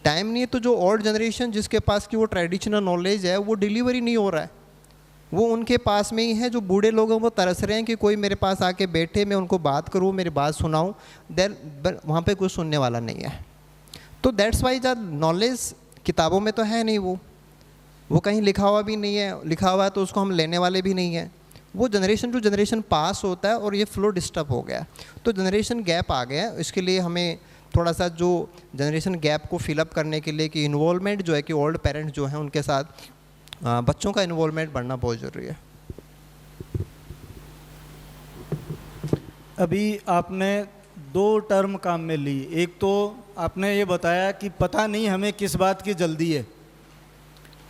D: टाइम नहीं है तो जो ओल्ड जनरेशन जिसके पास की वो ट्रेडिशनल नॉलेज है वो डिलीवरी नहीं हो रहा है, वो उनके पास में ही है। जो बूढ़े लोग हैं वो तरस रहे हैं कि कोई मेरे पास आके बैठे, मैं उनको बात करूँ, मेरी बात सुनाऊँ, देन वहाँ पे कोई सुनने वाला नहीं है। तो दैट्स वाई द नॉलेज किताबों में तो है नहीं, वो कहीं लिखा हुआ भी नहीं है, लिखा हुआ है तो उसको हम लेने वाले भी नहीं हैं। वो जनरेशन टू जनरेशन पास होता है और ये फ्लो डिस्टर्ब हो गया, तो जनरेशन गैप आ गया है। इसके लिए हमें थोड़ा सा जो जनरेशन गैप को फिलअप करने के लिए कि इन्वॉल्वमेंट जो है कि ओल्ड पेरेंट्स जो हैं उनके साथ बच्चों का इन्वॉल्वमेंट बढ़ना बहुत ज़रूरी है।
B: अभी आपने 2 टर्म काम में ली। एक तो आपने ये बताया कि पता नहीं हमें किस बात की जल्दी है,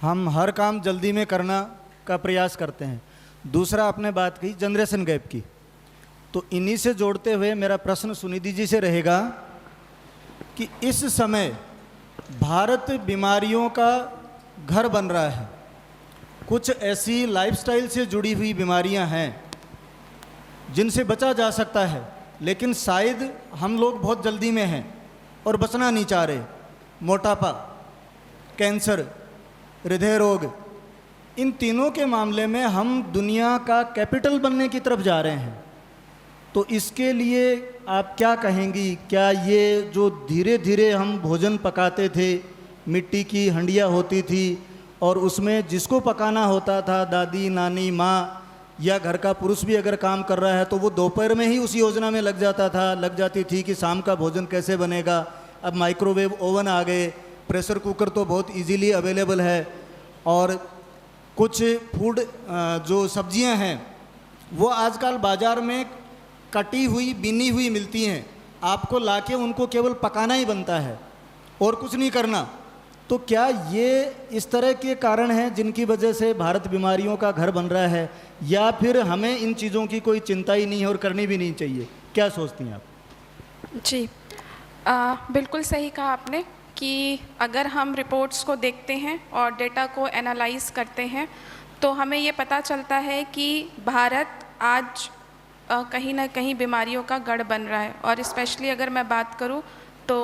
B: हम हर काम जल्दी में करना का प्रयास करते हैं। दूसरा आपने बात कही जनरेशन गैप की, तो इन्हीं से जोड़ते हुए मेरा प्रश्न सुनिधि जी से रहेगा कि इस समय भारत बीमारियों का घर बन रहा है। कुछ ऐसी लाइफस्टाइल से जुड़ी हुई बीमारियां हैं जिनसे बचा जा सकता है, लेकिन शायद हम लोग बहुत जल्दी में हैं और बचना नहीं चाह रहे। मोटापा, कैंसर, हृदय रोग, इन तीनों के मामले में हम दुनिया का कैपिटल बनने की तरफ जा रहे हैं। तो इसके लिए आप क्या कहेंगी? क्या ये जो धीरे धीरे हम भोजन पकाते थे, मिट्टी की हंडिया होती थी और उसमें जिसको पकाना होता था, दादी, नानी, माँ या घर का पुरुष भी अगर काम कर रहा है तो वो दोपहर में ही उस योजना में लग जाती थी कि शाम का भोजन कैसे बनेगा। अब माइक्रोवेव ओवन आ गए, प्रेशर कुकर तो बहुत इजीली अवेलेबल है, और कुछ फूड जो सब्जियां हैं वो आजकल बाज़ार में कटी हुई, बिनी हुई मिलती हैं। आपको लाके उनको केवल पकाना ही बनता है और कुछ नहीं करना। तो क्या ये इस तरह के कारण हैं जिनकी वजह से भारत बीमारियों का घर बन रहा है, या फिर हमें इन चीज़ों की कोई चिंता ही नहीं है और करनी भी नहीं चाहिए? क्या सोचती हैं आप?
C: जी, बिल्कुल सही कहा आपने कि अगर हम रिपोर्ट्स को देखते हैं और डेटा को एनालाइज करते हैं तो हमें ये पता चलता है कि भारत आज कहीं ना कहीं बीमारियों का गढ़ बन रहा है। और स्पेशली अगर मैं बात करूँ तो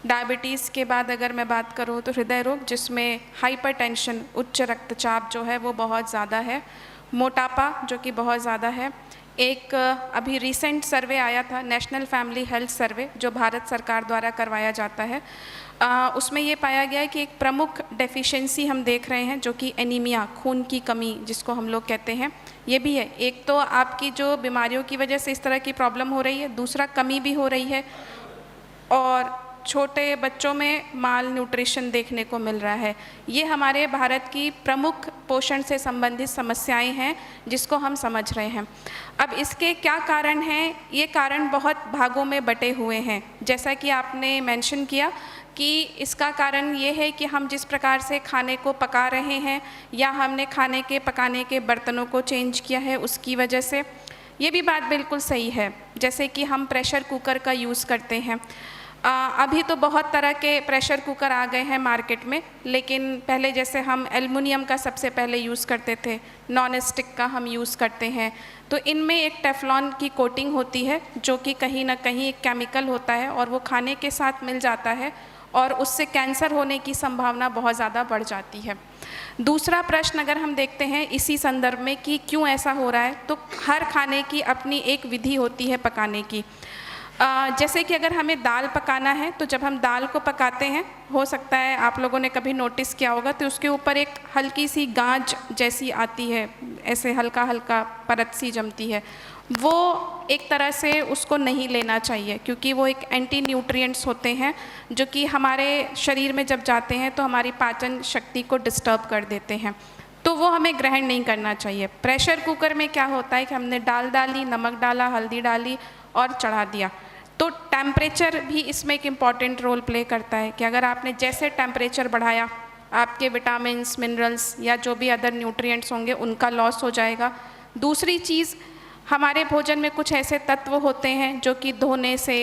C: डायबिटीज़ के बाद अगर मैं बात करूँ तो हृदय रोग, जिसमें हाइपरटेंशन, उच्च रक्तचाप जो है वो बहुत ज़्यादा है, मोटापा जो कि बहुत ज़्यादा है। एक अभी रिसेंट सर्वे आया था, नेशनल फैमिली हेल्थ सर्वे, जो भारत सरकार द्वारा करवाया जाता है, उसमें ये पाया गया है कि एक प्रमुख डेफिशिएंसी हम देख रहे हैं जो कि एनीमिया, खून की कमी जिसको हम लोग कहते हैं, ये भी है। एक तो आपकी जो बीमारियों की वजह से इस तरह की प्रॉब्लम हो रही है, दूसरा कमी भी हो रही है, और छोटे बच्चों में माल न्यूट्रिशन देखने को मिल रहा है। ये हमारे भारत की प्रमुख पोषण से संबंधित समस्याएं हैं जिसको हम समझ रहे हैं। अब इसके क्या कारण हैं? ये कारण बहुत भागों में बटे हुए हैं। जैसा कि आपने मेंशन किया कि इसका कारण ये है कि हम जिस प्रकार से खाने को पका रहे हैं या हमने खाने के पकाने के बर्तनों को चेंज किया है, उसकी वजह से। ये भी बात बिल्कुल सही है, जैसे कि हम प्रेशर कुकर का यूज़ करते हैं। अभी तो बहुत तरह के प्रेशर कुकर आ गए हैं मार्केट में, लेकिन पहले जैसे हम एल्युमिनियम का सबसे पहले यूज़ करते थे, नॉन स्टिक का हम यूज़ करते हैं। तो इनमें एक टेफ्लॉन की कोटिंग होती है जो कि कहीं ना कहीं एक केमिकल होता है और वो खाने के साथ मिल जाता है और उससे कैंसर होने की संभावना बहुत ज़्यादा बढ़ जाती है। दूसरा प्रश्न अगर हम देखते हैं इसी संदर्भ में कि क्यों ऐसा हो रहा है, तो हर खाने की अपनी एक विधि होती है पकाने की। जैसे कि अगर हमें दाल पकाना है तो जब हम दाल को पकाते हैं, हो सकता है आप लोगों ने कभी नोटिस किया होगा, तो उसके ऊपर एक हल्की सी गाज जैसी आती है, ऐसे हल्का हल्का परत सी जमती है। वो एक तरह से उसको नहीं लेना चाहिए क्योंकि वो एक एंटी न्यूट्रिएंट्स होते हैं जो कि हमारे शरीर में जब जाते हैं तो हमारी पाचन शक्ति को डिस्टर्ब कर देते हैं, तो वो हमें ग्रहण नहीं करना चाहिए। प्रेशर कुकर में क्या होता है कि हमने दाल डाली, नमक डाला, हल्दी डाली और चढ़ा दिया, तो टेम्परेचर भी इसमें एक इम्पॉर्टेंट रोल प्ले करता है कि अगर आपने जैसे टेम्परेचर बढ़ाया, आपके विटामिन्स, मिनरल्स या जो भी अदर न्यूट्रिएंट्स होंगे उनका लॉस हो जाएगा। दूसरी चीज़, हमारे भोजन में कुछ ऐसे तत्व होते हैं जो कि धोने से,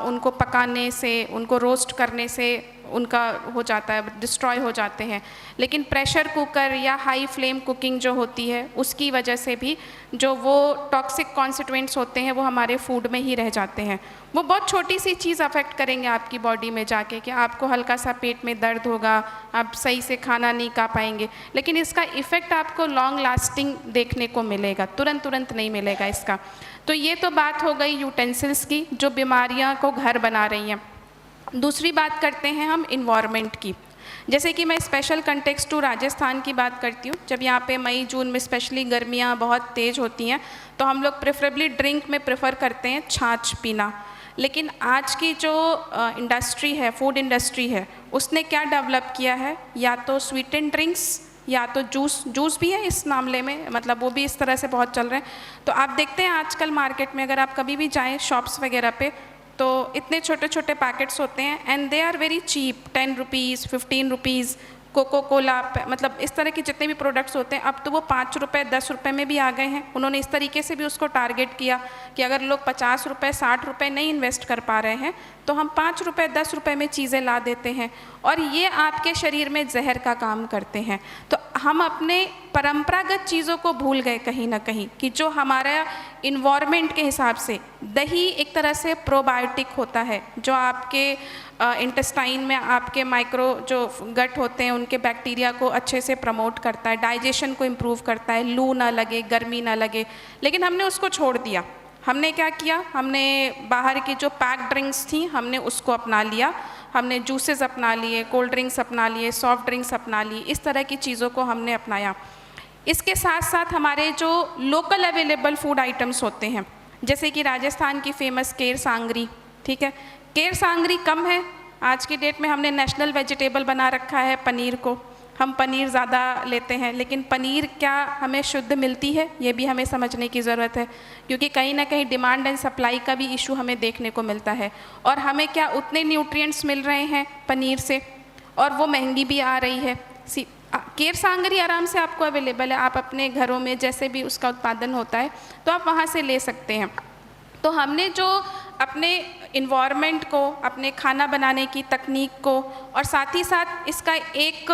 C: उनको पकाने से, उनको रोस्ट करने से उनका हो जाता है, डिस्ट्रॉय हो जाते हैं। लेकिन प्रेशर कुकर या हाई फ्लेम कुकिंग जो होती है उसकी वजह से भी जो वो टॉक्सिक कॉन्स्टिट्यूएंट्स होते हैं वो हमारे फूड में ही रह जाते हैं। वो बहुत छोटी सी चीज़ अफेक्ट करेंगे आपकी बॉडी में जाके कि आपको हल्का सा पेट में दर्द होगा, आप सही से खाना नहीं खा पाएंगे, लेकिन इसका इफ़ेक्ट आपको लॉन्ग लास्टिंग देखने को मिलेगा, तुरंत नहीं मिलेगा इसका। तो ये तो बात हो गई यूटेंसिल्स की जो बीमारियाँ को घर बना रही हैं। दूसरी बात करते हैं हम इन्वायरमेंट की। जैसे कि मैं स्पेशल कंटेक्स्ट टू राजस्थान की बात करती हूँ, जब यहाँ पे मई जून में स्पेशली गर्मियाँ बहुत तेज़ होती हैं तो हम लोग प्रेफरेबली ड्रिंक में प्रेफर करते हैं छाछ पीना। लेकिन आज की जो इंडस्ट्री है, फूड इंडस्ट्री है, उसने क्या डेवलप किया है, या तो स्वीटेंड ड्रिंक्स या तो जूस भी है इस मामले में, मतलब वो भी इस तरह से बहुत चल रहे हैं। तो आप देखते हैं आजकल मार्केट में अगर आप कभी भी जाएं शॉप्स वगैरह पे तो इतने छोटे छोटे पैकेट्स होते हैं and they are very cheap, 10 rupees 15 rupees. Coca Cola, मतलब इस तरह के जितने भी प्रोडक्ट्स होते हैं अब तो वो 5 रुपये 10 रुपये में भी आ गए हैं। उन्होंने इस तरीके से भी उसको टारगेट किया कि अगर लोग 50 रुपये 60 रुपये नहीं इन्वेस्ट कर पा रहे हैं तो हम 5 रुपये 10 रुपये में चीज़ें ला देते हैं और ये आपके शरीर में जहर का काम करते हैं। तो हम अपने परंपरागत चीज़ों को भूल गए कहीं ना कहीं कि जो हमारा इन्वायरमेंट के हिसाब से दही एक तरह से प्रोबायोटिक होता है, जो आपके इंटेस्टाइन में आपके माइक्रो जो गट होते हैं उनके बैक्टीरिया को अच्छे से प्रमोट करता है, डाइजेशन को इम्प्रूव करता है, लू ना लगे, गर्मी ना लगे। लेकिन हमने उसको छोड़ दिया। हमने क्या किया, हमने बाहर की जो पैक ड्रिंक्स थी हमने उसको अपना लिया, हमने जूसेस अपना लिए, कोल्ड ड्रिंक्स अपना लिए, सॉफ्ट ड्रिंक्स अपना ली, इस तरह की चीज़ों को हमने अपनाया। इसके साथ साथ हमारे जो लोकल अवेलेबल फूड आइटम्स होते हैं, जैसे कि राजस्थान की फेमस केर सांगरी, ठीक है, केर सांगरी कम है। आज की डेट में हमने नेशनल वेजिटेबल बना रखा है पनीर को, हम पनीर ज़्यादा लेते हैं, लेकिन पनीर क्या हमें शुद्ध मिलती है ये भी हमें समझने की ज़रूरत है, क्योंकि कहीं ना कहीं डिमांड एंड सप्लाई का भी इशू हमें देखने को मिलता है। और हमें क्या उतने न्यूट्रिएंट्स मिल रहे हैं पनीर से, और वो महंगी भी आ रही है। केर सांगरी आराम से आपको अवेलेबल है, आप अपने घरों में जैसे भी उसका उत्पादन होता है तो आप वहाँ से ले सकते हैं। तो हमने जो अपने इन्वायरमेंट को, अपने खाना बनाने की तकनीक को, और साथ ही साथ इसका एक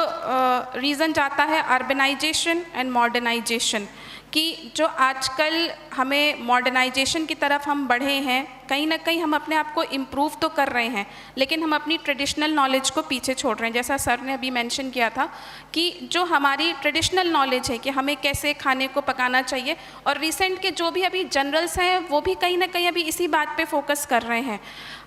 C: रीज़न जाता है अर्बनाइजेशन एंड मॉडर्नाइजेशन, कि जो आजकल हमें मॉडर्नाइजेशन की तरफ हम बढ़े हैं, कहीं ना कहीं हम अपने आप को इम्प्रूव तो कर रहे हैं लेकिन हम अपनी ट्रेडिशनल नॉलेज को पीछे छोड़ रहे हैं। जैसा सर ने अभी मेंशन किया था कि जो हमारी ट्रेडिशनल नॉलेज है कि हमें कैसे खाने को पकाना चाहिए, और रिसेंट के जो भी अभी जनरल्स हैं वो भी कहीं ना कहीं अभी इसी बात पे फोकस कर रहे हैं।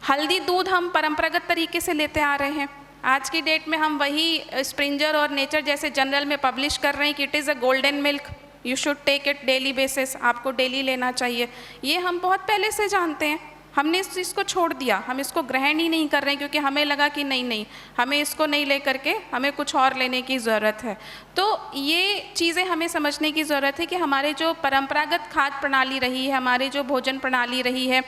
C: हल्दी दूध हम परंपरागत तरीके से लेते आ रहे हैं, आज की डेट में हम वही स्प्रिंगर और नेचर जैसे जनरल में पब्लिश कर रहे हैं कि it is a golden milk, you should take it daily basis, आपको डेली लेना चाहिए। ये हम बहुत पहले से जानते हैं, हमने इस चीज़ को छोड़ दिया, हम इसको ग्रहण ही नहीं कर रहे हैं क्योंकि हमें लगा कि नहीं हमें इसको नहीं ले करके हमें कुछ और लेने की ज़रूरत है। तो ये चीज़ें हमें समझने की ज़रूरत है कि हमारे जो परंपरागत खाद्य प्रणाली रही है, हमारी जो भोजन प्रणाली रही है,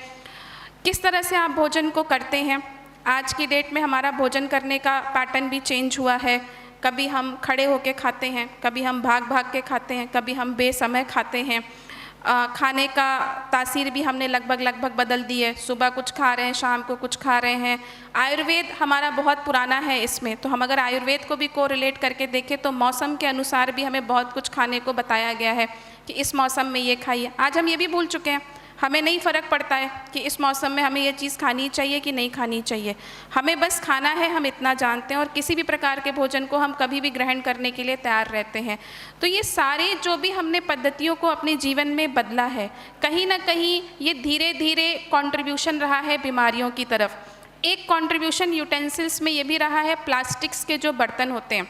C: किस तरह से आप भोजन को करते हैं। आज की डेट में हमारा भोजन करने का पैटर्न भी चेंज हुआ है, कभी हम खड़े होके खाते हैं, कभी हम भाग भाग के खाते हैं, कभी हम बेसमय खाते हैं। खाने का तासीर भी हमने लगभग बदल दी है, सुबह कुछ खा रहे हैं, शाम को कुछ खा रहे हैं। आयुर्वेद हमारा बहुत पुराना है इसमें, तो हम अगर आयुर्वेद को भी कोरिलेट करके देखें तो मौसम के अनुसार भी हमें बहुत कुछ खाने को बताया गया है कि इस मौसम में ये खाइए। आज हम ये भी भूल चुके हैं, हमें नहीं फ़र्क पड़ता है कि इस मौसम में हमें ये चीज़ खानी चाहिए कि नहीं खानी चाहिए, हमें बस खाना है, हम इतना जानते हैं, और किसी भी प्रकार के भोजन को हम कभी भी ग्रहण करने के लिए तैयार रहते हैं। तो ये सारे जो भी हमने पद्धतियों को अपने जीवन में बदला है, कहीं ना कहीं ये धीरे धीरे कंट्रीब्यूशन रहा है बीमारियों की तरफ। एक कंट्रीब्यूशन यूटेंसिल्स में ये भी रहा है, प्लास्टिक्स के जो बर्तन होते हैं,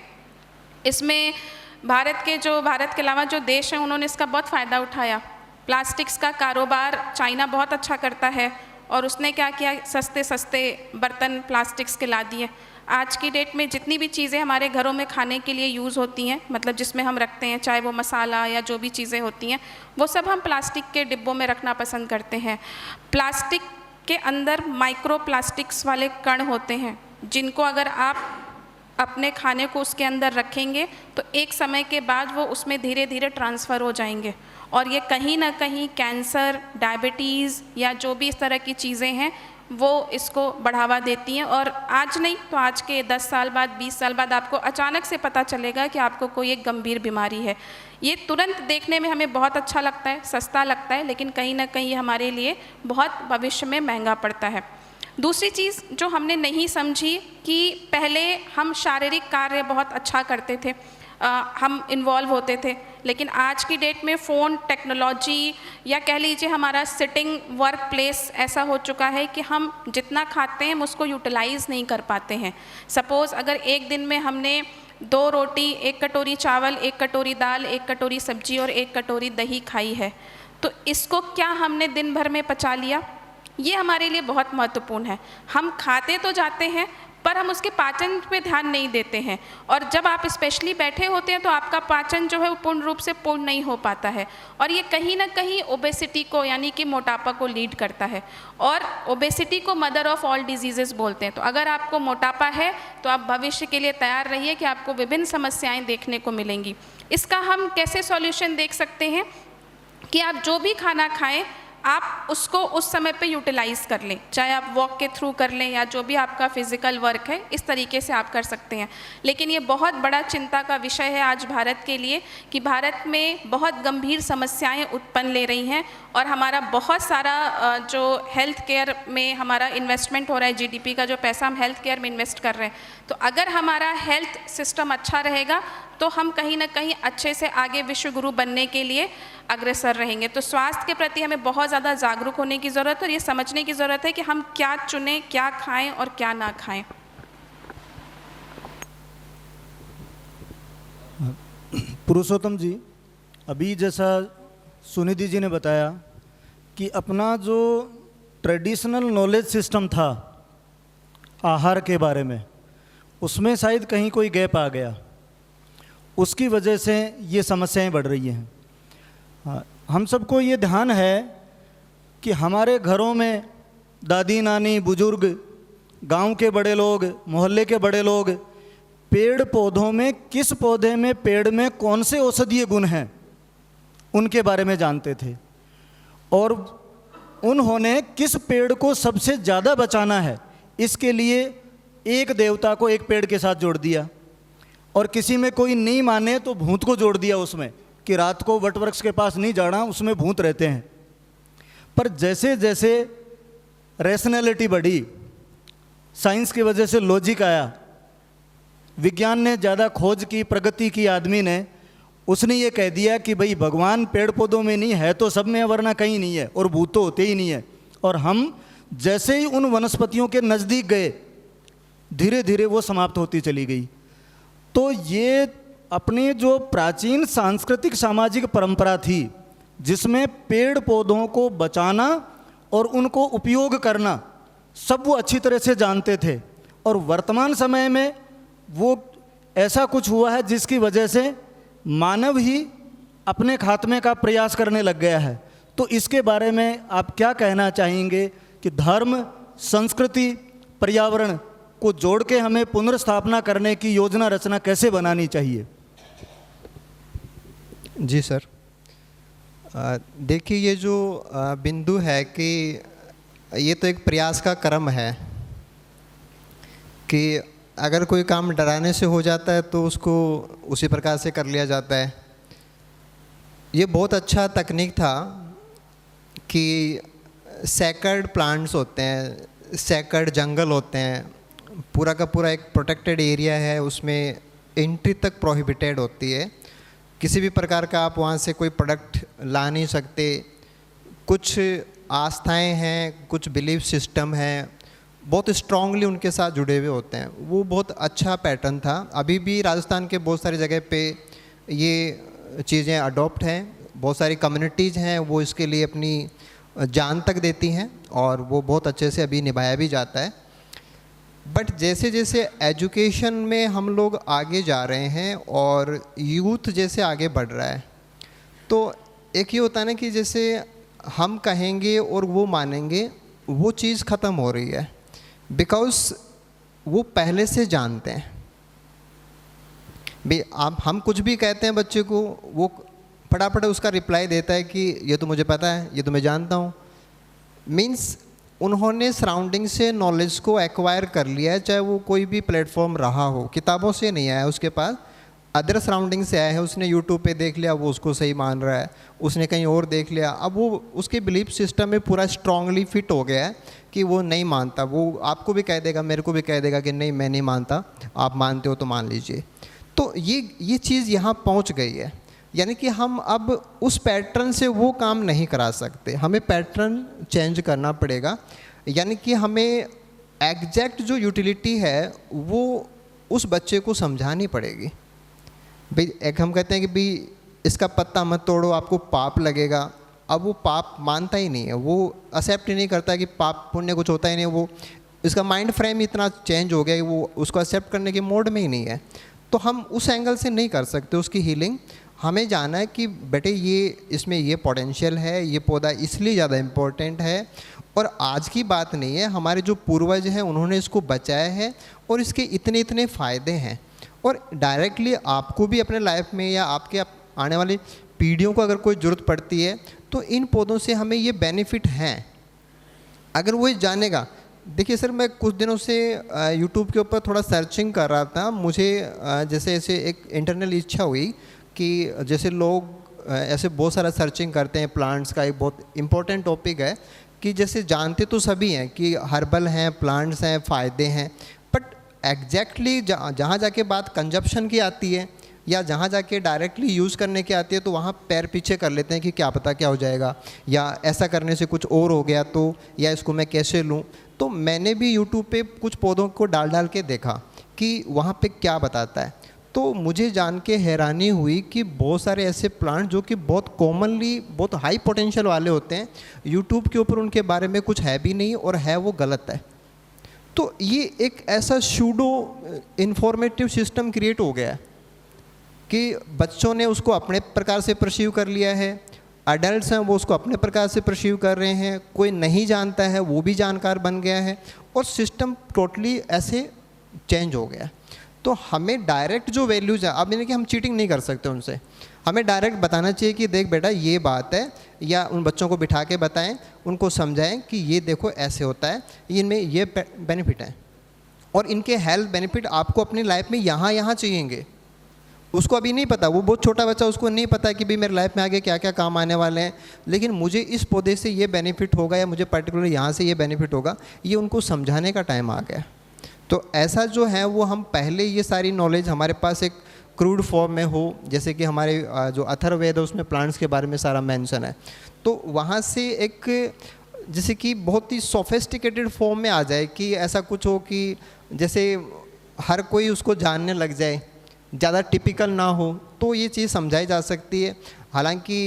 C: इसमें भारत के अलावा जो देश हैं उन्होंने इसका बहुत फ़ायदा उठाया। प्लास्टिक्स का कारोबार चाइना बहुत अच्छा करता है और उसने क्या किया, सस्ते सस्ते बर्तन प्लास्टिक्स के ला दिए। आज की डेट में जितनी भी चीज़ें हमारे घरों में खाने के लिए यूज़ होती हैं, मतलब जिसमें हम रखते हैं, चाहे वो मसाला या जो भी चीज़ें होती हैं, वो सब हम प्लास्टिक के डिब्बों में रखना पसंद करते हैं। प्लास्टिक के अंदर माइक्रो प्लास्टिक्स वाले कण होते हैं, जिनको अगर आप अपने खाने को उसके अंदर रखेंगे तो एक समय के बाद वो उसमें धीरे धीरे ट्रांसफ़र हो जाएंगे, और ये कहीं ना कहीं कैंसर, डायबिटीज़ या जो भी इस तरह की चीज़ें हैं वो इसको बढ़ावा देती हैं। और आज नहीं तो आज के 10 साल बाद, 20 साल बाद आपको अचानक से पता चलेगा कि आपको कोई एक गंभीर बीमारी है। ये तुरंत देखने में हमें बहुत अच्छा लगता है, सस्ता लगता है, लेकिन कहीं ना कहीं ये हमारे लिए बहुत भविष्य में महंगा पड़ता है। दूसरी चीज़ जो हमने नहीं समझी कि पहले हम शारीरिक कार्य बहुत अच्छा करते थे, हम इन्वॉल्व होते थे, लेकिन आज की डेट में फ़ोन, टेक्नोलॉजी या कह लीजिए हमारा सिटिंग वर्क प्लेस ऐसा हो चुका है कि हम जितना खाते हैं हम उसको यूटिलाइज़ नहीं कर पाते हैं। सपोज़ अगर एक दिन में हमने 2 रोटी, 1 कटोरी चावल, 1 कटोरी दाल, 1 कटोरी सब्जी और 1 कटोरी दही खाई है, तो इसको क्या हमने दिन भर में पचा लिया? ये हमारे लिए बहुत महत्वपूर्ण है। हम खाते तो जाते हैं पर हम उसके पाचन पे ध्यान नहीं देते हैं, और जब आप स्पेशली बैठे होते हैं तो आपका पाचन जो है वो पूर्ण रूप से पूर्ण नहीं हो पाता है, और ये कहीं ना कहीं ओबेसिटी को यानी कि मोटापा को लीड करता है, और ओबेसिटी को मदर ऑफ ऑल डिजीजेस बोलते हैं। तो अगर आपको मोटापा है तो आप भविष्य के लिए तैयार रहिए कि आपको विभिन्न समस्याएं देखने को मिलेंगी। इसका हम कैसे सॉल्यूशन देख सकते हैं कि आप जो भी खाना खाएं आप उसको उस समय पे यूटिलाइज़ कर लें, चाहे आप वॉक के थ्रू कर लें या जो भी आपका फिज़िकल वर्क है, इस तरीके से आप कर सकते हैं। लेकिन ये बहुत बड़ा चिंता का विषय है आज भारत के लिए कि भारत में बहुत गंभीर समस्याएं उत्पन्न ले रही हैं, और हमारा बहुत सारा जो हेल्थ केयर में हमारा इन्वेस्टमेंट हो रहा है, जीडीपी का जो पैसा हम हेल्थ केयर में इन्वेस्ट कर रहे हैं, तो अगर हमारा हेल्थ सिस्टम अच्छा रहेगा तो हम कहीं ना कहीं अच्छे से आगे विश्व गुरु बनने के लिए अग्रसर रहेंगे। तो स्वास्थ्य के प्रति हमें बहुत ज़्यादा जागरूक होने की ज़रूरत है, और ये समझने की ज़रूरत है कि हम क्या चुनें, क्या खाएं और क्या ना खाएं।
B: पुरुषोत्तम जी, अभी जैसा सुनिधि जी ने बताया कि अपना जो ट्रेडिशनल नॉलेज सिस्टम था आहार के बारे में, उसमें शायद कहीं कोई गैप आ गया, उसकी वजह से ये समस्याएं बढ़ रही हैं। हम सबको ये ध्यान है कि हमारे घरों में दादी नानी, बुजुर्ग, गांव के बड़े लोग, मोहल्ले के बड़े लोग पेड़ पौधों में किस पौधे में, पेड़ में कौन से औषधीय गुण हैं उनके बारे में जानते थे, और उन्होंने किस पेड़ को सबसे ज़्यादा बचाना है इसके लिए एक देवता को एक पेड़ के साथ जोड़ दिया, और किसी में कोई नहीं माने तो भूत को जोड़ दिया उसमें कि रात को वटवृक्ष के पास नहीं जाना, उसमें भूत रहते हैं। पर जैसे जैसे रैशनैलिटी बढ़ी, साइंस की वजह से लॉजिक आया, विज्ञान ने ज़्यादा खोज की, प्रगति की आदमी ने, उसने ये कह दिया कि भाई भगवान पेड़ पौधों में नहीं है तो सब में, वरना कहीं नहीं है, और भूत तो होते ही नहीं है। और हम जैसे ही उन वनस्पतियों के नज़दीक गए, धीरे धीरे वो समाप्त होती चली गई। तो ये अपनी जो प्राचीन सांस्कृतिक सामाजिक परंपरा थी, जिसमें पेड़ पौधों को बचाना और उनको उपयोग करना सब वो अच्छी तरह से जानते थे, और वर्तमान समय में वो ऐसा कुछ हुआ है जिसकी वजह से मानव ही अपने खात्मे का प्रयास करने लग गया है। तो इसके बारे में आप क्या कहना चाहेंगे कि धर्म, संस्कृति, पर्यावरण को जोड़ के हमें पुनर्स्थापना करने की योजना रचना कैसे बनानी चाहिए?
D: जी सर, देखिए ये जो बिंदु है कि ये तो एक प्रयास का क्रम है कि अगर कोई काम डराने से हो जाता है तो उसको उसी प्रकार से कर लिया जाता है। ये बहुत अच्छा तकनीक था कि सैकर्ड प्लांट्स होते हैं, सैकर्ड जंगल होते हैं, पूरा का पूरा एक प्रोटेक्टेड एरिया है, उसमें एंट्री तक प्रोहिबिटेड होती है, किसी भी प्रकार का आप वहाँ से कोई प्रोडक्ट ला नहीं सकते। कुछ आस्थाएं हैं, कुछ बिलीफ सिस्टम हैं, बहुत स्ट्रांगली उनके साथ जुड़े हुए होते हैं। वो बहुत अच्छा पैटर्न था। अभी भी राजस्थान के बहुत सारी जगह पे ये चीज़ें अडॉप्ट हैं, बहुत सारी कम्युनिटीज़ हैं वो इसके लिए अपनी जान तक देती हैं, और वो बहुत अच्छे से अभी निभाया भी जाता है। बट जैसे जैसे एजुकेशन में हम लोग आगे जा रहे हैं और यूथ जैसे आगे बढ़ रहा है, तो एक ये होता है ना कि जैसे हम कहेंगे और वो मानेंगे, वो चीज़ ख़त्म हो रही है, बिकॉज़ वो पहले से जानते हैं। भाई आप हम कुछ भी कहते हैं बच्चे को, वो फटाफट उसका रिप्लाई देता है कि ये तो मुझे पता है, ये तो मैं जानता हूँ। मीन्स उन्होंने सराउंडिंग से नॉलेज को एक्वायर कर लिया है, चाहे वो कोई भी प्लेटफॉर्म रहा हो, किताबों से नहीं आया उसके पास, अदर सराउंडिंग से आया है। उसने यूट्यूब पे देख लिया, वो उसको सही मान रहा है, उसने कहीं और देख लिया, अब वो उसके बिलीफ सिस्टम में पूरा स्ट्रांगली फिट हो गया है कि वो नहीं मानता। वो आपको भी कह देगा, मेरे को भी कह देगा कि नहीं मैं नहीं मानता, आप मानते हो तो मान लीजिए। तो ये चीज़ यहाँ पहुँच गई है। यानी कि हम अब उस पैटर्न से वो काम नहीं करा सकते, हमें पैटर्न चेंज करना पड़ेगा। यानी कि हमें एग्जैक्ट जो यूटिलिटी है वो उस बच्चे को समझानी पड़ेगी। भाई एक हम कहते हैं कि भाई इसका पत्ता मत तोड़ो, आपको पाप लगेगा। अब वो पाप मानता ही नहीं है, वो एक्सेप्ट ही नहीं करता कि पाप पुण्य कुछ होता ही नहीं, वो इसका माइंड फ्रेम इतना चेंज हो गया कि वो उसको एक्सेप्ट करने के मोड में ही नहीं है। तो हम उस एंगल से नहीं कर सकते उसकी हीलिंग। हमें जाना है कि बेटे ये इसमें ये पोटेंशियल है, ये पौधा इसलिए ज़्यादा इम्पोर्टेंट है और आज की बात नहीं है, हमारे जो पूर्वज हैं उन्होंने इसको बचाया है और इसके इतने इतने फ़ायदे हैं। और डायरेक्टली आपको भी अपने लाइफ में या आपके आने वाली पीढ़ियों को अगर कोई ज़रूरत पड़ती है तो इन पौधों से हमें ये बेनिफिट हैं, अगर वो जानेगा। देखिए सर, मैं कुछ दिनों से यूट्यूब के ऊपर थोड़ा सर्चिंग कर रहा था, मुझे जैसे ऐसे एक इंटरनल इच्छा हुई कि जैसे लोग ऐसे बहुत सारा सर्चिंग करते हैं प्लांट्स का, एक बहुत इम्पोर्टेंट टॉपिक है कि जैसे जानते तो सभी हैं कि हर्बल हैं, प्लांट्स हैं, फ़ायदे हैं, बट एग्जैक्टली जहाँ जाके बात कंजप्शन की आती है या जहाँ जाके डायरेक्टली यूज़ करने की आती है तो वहाँ पैर पीछे कर लेते हैं कि क्या पता क्या हो जाएगा, या ऐसा करने से कुछ और हो गया तो, या इसको मैं कैसे लूँ। तो मैंने भी यूट्यूब पे कुछ पौधों को डाल के देखा कि वहाँ पे क्या बताता है, तो मुझे जान के हैरानी हुई कि बहुत सारे ऐसे प्लांट जो कि बहुत कॉमनली बहुत हाई पोटेंशियल वाले होते हैं, यूट्यूब के ऊपर उनके बारे में कुछ है भी नहीं और है वो गलत है। तो ये एक ऐसा शूडो इन्फॉर्मेटिव सिस्टम क्रिएट हो गया है कि बच्चों ने उसको अपने प्रकार से परसीव कर लिया है, अडल्ट्स हैं वो उसको अपने प्रकार से परसीव कर रहे हैं, कोई नहीं जानता है वो भी जानकार बन गया है और सिस्टम टोटली ऐसे चेंज हो गया। तो हमें डायरेक्ट जो वैल्यूज़ है, अब यानी कि हम चीटिंग नहीं कर सकते उनसे, हमें डायरेक्ट बताना चाहिए कि देख बेटा ये बात है, या उन बच्चों को बिठा के बताएं, उनको समझाएं कि ये देखो ऐसे होता है, इनमें ये बेनिफिट है और इनके हेल्थ बेनिफिट आपको अपनी लाइफ में यहाँ चाहिएंगे। उसको अभी नहीं पता, वो बहुत छोटा बच्चा, उसको नहीं पता कि भाई मेरे लाइफ में आगे क्या क्या काम आने वाले हैं, लेकिन मुझे इस पौधे से ये बेनिफिट होगा या मुझे पर्टिकुलर यहाँ से ये बेनिफिट होगा, ये उनको समझाने का टाइम आ गया। तो ऐसा जो है वो हम पहले ये सारी नॉलेज हमारे पास एक क्रूड फॉर्म में हो, जैसे कि हमारे जो अथर्ववेद है उसमें प्लांट्स के बारे में सारा मेंशन है, तो वहाँ से एक जैसे कि बहुत ही सोफिस्टिकेटेड फॉर्म में आ जाए कि ऐसा कुछ हो कि जैसे हर कोई उसको जानने लग जाए, ज़्यादा टिपिकल ना हो, तो ये चीज़ समझाई जा सकती है। हालांकि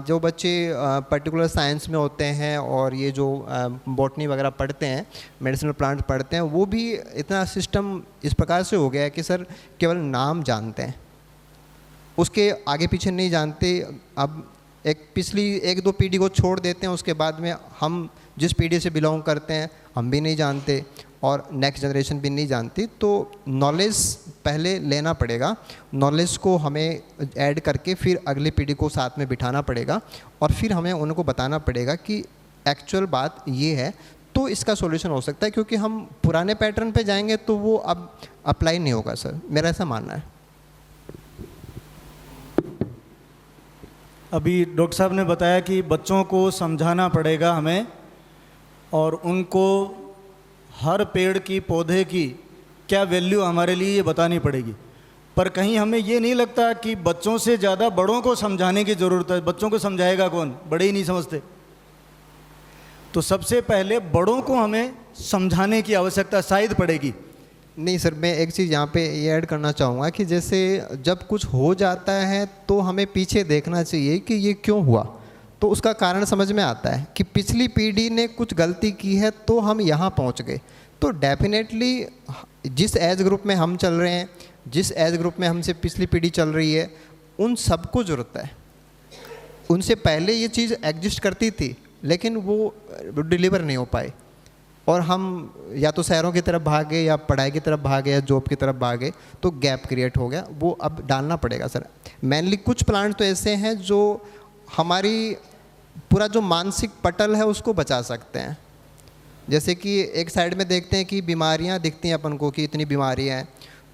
D: जो बच्चे पर्टिकुलर साइंस में होते हैं और ये जो बॉटनी वगैरह पढ़ते हैं, मेडिसिनल प्लांट पढ़ते हैं, वो भी इतना सिस्टम इस प्रकार से हो गया है कि सर केवल नाम जानते हैं, उसके आगे पीछे नहीं जानते। अब एक पिछली 1-2 पीढ़ी को छोड़ देते हैं, उसके बाद में हम जिस पीढ़ी से बिलोंग करते हैं हम भी नहीं जानते और नेक्स्ट जनरेशन भी नहीं जानती। तो नॉलेज पहले लेना पड़ेगा, नॉलेज को हमें ऐड करके फिर अगली पीढ़ी को साथ में बिठाना पड़ेगा और फिर हमें उनको बताना पड़ेगा कि एक्चुअल बात ये है, तो इसका सॉल्यूशन हो सकता है। क्योंकि हम पुराने पैटर्न पे जाएंगे तो वो अब अप्लाई नहीं होगा सर, मेरा ऐसा मानना है।
B: अभी डॉक्टर साहब ने बताया कि बच्चों को समझाना पड़ेगा हमें और उनको हर पेड़ की पौधे की क्या वैल्यू हमारे लिए ये बतानी पड़ेगी। पर कहीं हमें ये नहीं लगता कि बच्चों से ज़्यादा बड़ों को समझाने की ज़रूरत है। बच्चों को समझाएगा कौन, बड़े ही नहीं समझते। तो सबसे पहले बड़ों को हमें समझाने की आवश्यकता शायद पड़ेगी।
D: नहीं सर, मैं एक चीज़ यहाँ पे ये ऐड करना चाहूँगा कि जैसे जब कुछ हो जाता है तो हमें पीछे देखना चाहिए कि ये क्यों हुआ, तो उसका कारण समझ में आता है कि पिछली पीढ़ी ने कुछ गलती की है तो हम यहाँ पहुँच गए। तो डेफिनेटली जिस एज ग्रुप में हम चल रहे हैं, जिस एज ग्रुप में हमसे पिछली पीढ़ी चल रही है, उन सबको ज़रूरत है। उनसे पहले ये चीज़ एग्जिस्ट करती थी लेकिन वो डिलीवर नहीं हो पाए और हम या तो शहरों की तरफ भागे या पढ़ाई की तरफ भागे या जॉब की तरफ भागे, तो गैप क्रिएट हो गया। वो अब डालना पड़ेगा सर। मेनली कुछ प्लांट तो ऐसे हैं जो हमारी पूरा जो मानसिक पटल है उसको बचा सकते हैं। जैसे कि एक साइड में देखते हैं कि बीमारियां दिखती हैं अपन को कि इतनी बीमारियां हैं,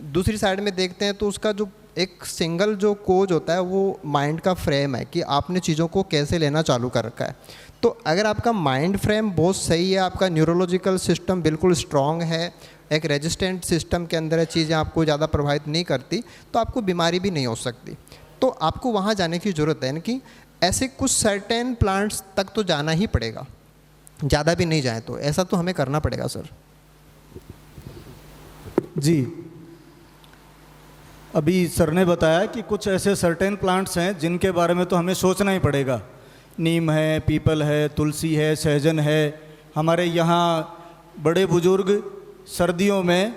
D: दूसरी साइड में देखते हैं तो उसका जो एक सिंगल जो कोज होता है वो माइंड का फ्रेम है कि आपने चीज़ों को कैसे लेना चालू कर रखा है। तो अगर आपका माइंड फ्रेम बहुत सही है, आपका न्यूरोलॉजिकल सिस्टम बिल्कुल स्ट्रॉन्ग है, एक रेजिस्टेंट सिस्टम के अंदर है, चीज़ें आपको ज़्यादा प्रभावित नहीं करती, तो आपको बीमारी भी नहीं हो सकती। तो आपको वहाँ जाने की ज़रूरत है, यानी कि ऐसे कुछ सर्टेन प्लांट्स तक तो जाना ही पड़ेगा, ज़्यादा भी नहीं जाए तो ऐसा तो हमें करना पड़ेगा सर।
B: जी, अभी सर ने बताया कि कुछ ऐसे सर्टेन प्लांट्स हैं जिनके बारे में तो हमें सोचना ही पड़ेगा। नीम है, पीपल है, तुलसी है, सहजन है। हमारे यहाँ बड़े बुजुर्ग सर्दियों में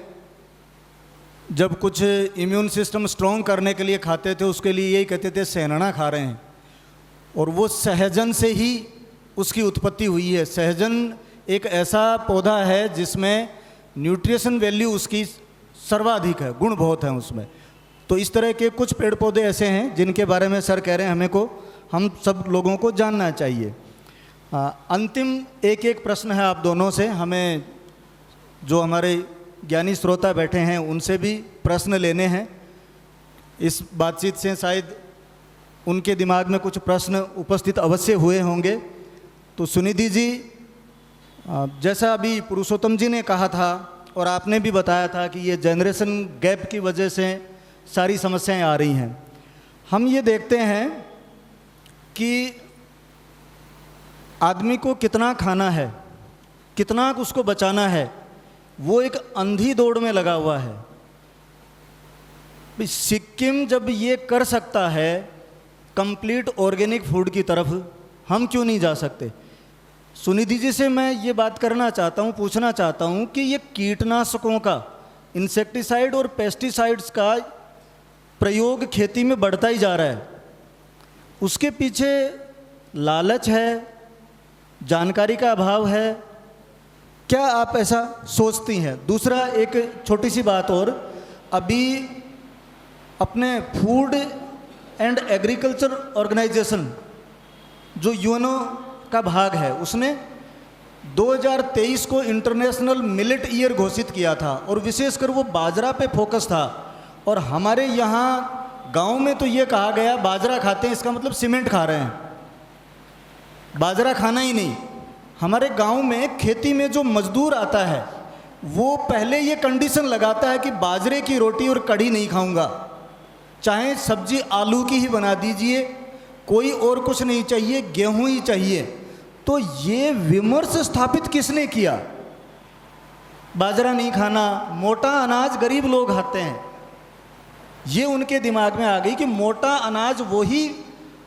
B: जब कुछ इम्यून सिस्टम स्ट्रॉन्ग करने के लिए खाते थे, उसके लिए यही कहते थे सहनना खा रहे हैं, और वो सहजन से ही उसकी उत्पत्ति हुई है। सहजन एक ऐसा पौधा है जिसमें न्यूट्रिशन वैल्यू उसकी सर्वाधिक है, गुण बहुत हैं उसमें। तो इस तरह के कुछ पेड़ पौधे ऐसे हैं जिनके बारे में सर कह रहे हैं हम सब लोगों को जानना चाहिए। अंतिम एक प्रश्न है आप दोनों से, हमें जो हमारे ज्ञानी श्रोता बैठे हैं उनसे भी प्रश्न लेने हैं। इस बातचीत से शायद उनके दिमाग में कुछ प्रश्न उपस्थित अवश्य हुए होंगे। तो सुनिधि जी, जैसा अभी पुरुषोत्तम जी ने कहा था और आपने भी बताया था कि ये जनरेशन गैप की वजह से सारी समस्याएं आ रही हैं। हम ये देखते हैं कि आदमी को कितना खाना है, कितना उसको बचाना है, वो एक अंधी दौड़ में लगा हुआ है। सिक्किम जब ये कर सकता है कंप्लीट ऑर्गेनिक फूड की तरफ, हम क्यों नहीं जा सकते? सुनिधि जी से मैं ये बात करना चाहता हूँ, पूछना चाहता हूँ कि ये कीटनाशकों का, इंसेक्टिसाइड और पेस्टिसाइड्स का प्रयोग खेती में बढ़ता ही जा रहा है, उसके पीछे लालच है, जानकारी का अभाव है, क्या आप ऐसा सोचती हैं? दूसरा एक छोटी सी बात और, अभी अपने फूड एंड एग्रीकल्चर ऑर्गेनाइजेशन जो यूएनओ का भाग है, उसने 2023 को इंटरनेशनल मिलेट ईयर घोषित किया था और विशेषकर वो बाजरा पे फोकस था। और हमारे यहाँ गांव में तो ये कहा गया बाजरा खाते हैं इसका मतलब सीमेंट खा रहे हैं, बाजरा खाना ही नहीं। हमारे गांव में खेती में जो मजदूर आता है वो पहले ये कंडीशन लगाता है कि बाजरे की रोटी और कढ़ी नहीं खाऊंगा, चाहे सब्जी आलू की ही बना दीजिए, कोई और कुछ नहीं चाहिए, गेहूं ही चाहिए। तो ये विमर्श स्थापित किसने किया? बाजरा नहीं खाना, मोटा अनाज गरीब लोग खाते हैं, ये उनके दिमाग में आ गई कि मोटा अनाज वही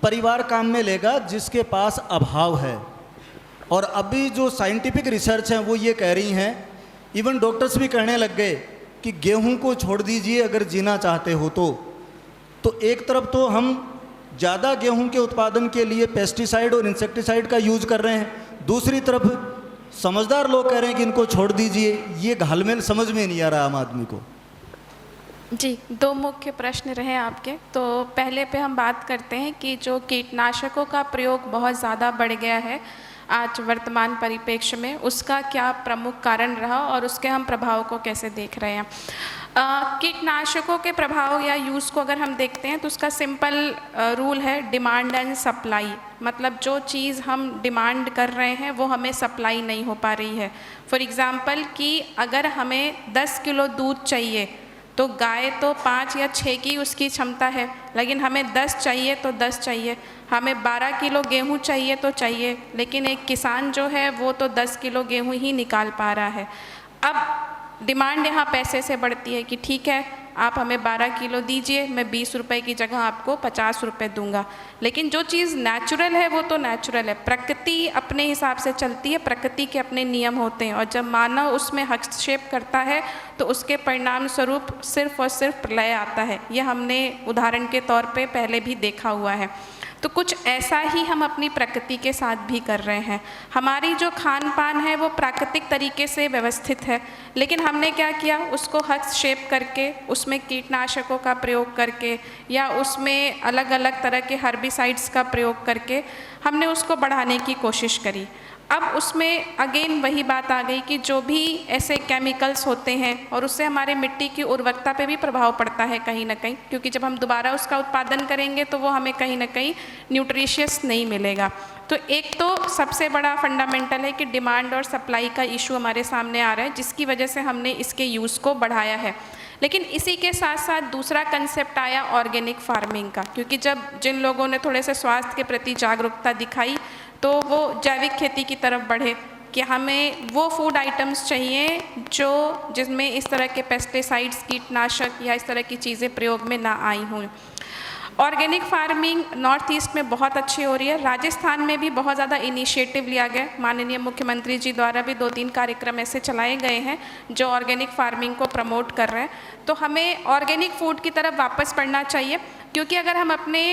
B: परिवार काम में लेगा जिसके पास अभाव है। और अभी जो साइंटिफिक रिसर्च हैं वो ये कह रही हैं, इवन डॉक्टर्स भी कहने लग गए कि गेहूं को छोड़ दीजिए अगर जीना चाहते हो तो एक तरफ तो हम ज़्यादा गेहूं के उत्पादन के लिए पेस्टिसाइड और इंसेक्टिसाइड का यूज कर रहे हैं, दूसरी तरफ समझदार लोग कह रहे हैं कि इनको छोड़ दीजिए। ये घालमेल समझ में नहीं आ रहा आम आदमी को।
C: जी, दो मुख्य प्रश्न रहे आपके। तो पहले पे हम बात करते हैं कि जो कीटनाशकों का प्रयोग बहुत ज़्यादा बढ़ गया है आज वर्तमान परिप्रेक्ष्य में, उसका क्या प्रमुख कारण रहा और उसके हम प्रभाव को कैसे देख रहे हैं। कीटनाशकों के प्रभाव या यूज़ को अगर हम देखते हैं तो उसका सिंपल रूल है डिमांड एंड सप्लाई। मतलब जो चीज़ हम डिमांड कर रहे हैं वो हमें सप्लाई नहीं हो पा रही है। फॉर एग्ज़ाम्पल कि अगर हमें 10 किलो दूध चाहिए तो गाय तो 5 या 6 की उसकी क्षमता है, लेकिन हमें 10 चाहिए तो 10 चाहिए। हमें 12 किलो गेहूँ चाहिए तो चाहिए, लेकिन एक किसान जो है वो तो 10 किलो गेहूँ ही निकाल पा रहा है। अब डिमांड यहाँ पैसे से बढ़ती है कि ठीक है आप हमें 12 किलो दीजिए, मैं 20 रुपये की जगह आपको 50 रुपये दूंगा। लेकिन जो चीज़ नेचुरल है वो तो नेचुरल है, प्रकृति अपने हिसाब से चलती है, प्रकृति के अपने नियम होते हैं, और जब मानव उसमें हस्तक्षेप करता है तो उसके परिणाम स्वरूप सिर्फ और सिर्फ प्रलय आता है। यह हमने उदाहरण के तौर पे पहले भी देखा हुआ है। तो कुछ ऐसा ही हम अपनी प्रकृति के साथ भी कर रहे हैं। हमारी जो खान पान है वो प्राकृतिक तरीके से व्यवस्थित है, लेकिन हमने क्या किया, उसको हस्तक्षेप करके, उसमें कीटनाशकों का प्रयोग करके या उसमें अलग अलग तरह के हर्बिसाइड्स का प्रयोग करके हमने उसको बढ़ाने की कोशिश करी। अब उसमें अगेन वही बात आ गई कि जो भी ऐसे केमिकल्स होते हैं और उससे हमारे मिट्टी की उर्वरकता पे भी प्रभाव पड़ता है कहीं ना कहीं, क्योंकि जब हम दोबारा उसका उत्पादन करेंगे तो वो हमें कहीं ना कहीं न्यूट्रिशियस नहीं मिलेगा। तो एक तो सबसे बड़ा फंडामेंटल है कि डिमांड और सप्लाई का इशू हमारे सामने आ रहा है, जिसकी वजह से हमने इसके यूज़ को बढ़ाया है। लेकिन इसी के साथ साथ दूसरा कंसेप्ट आया ऑर्गेनिक फार्मिंग का, क्योंकि जब जिन लोगों ने थोड़े से स्वास्थ्य के प्रति जागरूकता दिखाई तो वो जैविक खेती की तरफ बढ़े कि हमें वो फूड आइटम्स चाहिए जिसमें इस तरह के पेस्टिसाइड्स, कीटनाशक या इस तरह की चीज़ें प्रयोग में ना आई हों। ऑर्गेनिक फार्मिंग नॉर्थ ईस्ट में बहुत अच्छी हो रही है। राजस्थान में भी बहुत ज़्यादा इनिशिएटिव लिया गया, माननीय मुख्यमंत्री जी द्वारा भी 2-3 कार्यक्रम ऐसे चलाए गए हैं जो ऑर्गेनिक फार्मिंग को प्रमोट कर रहे हैं। तो हमें ऑर्गेनिक फूड की तरफ वापस बढ़ना चाहिए, क्योंकि अगर हम अपने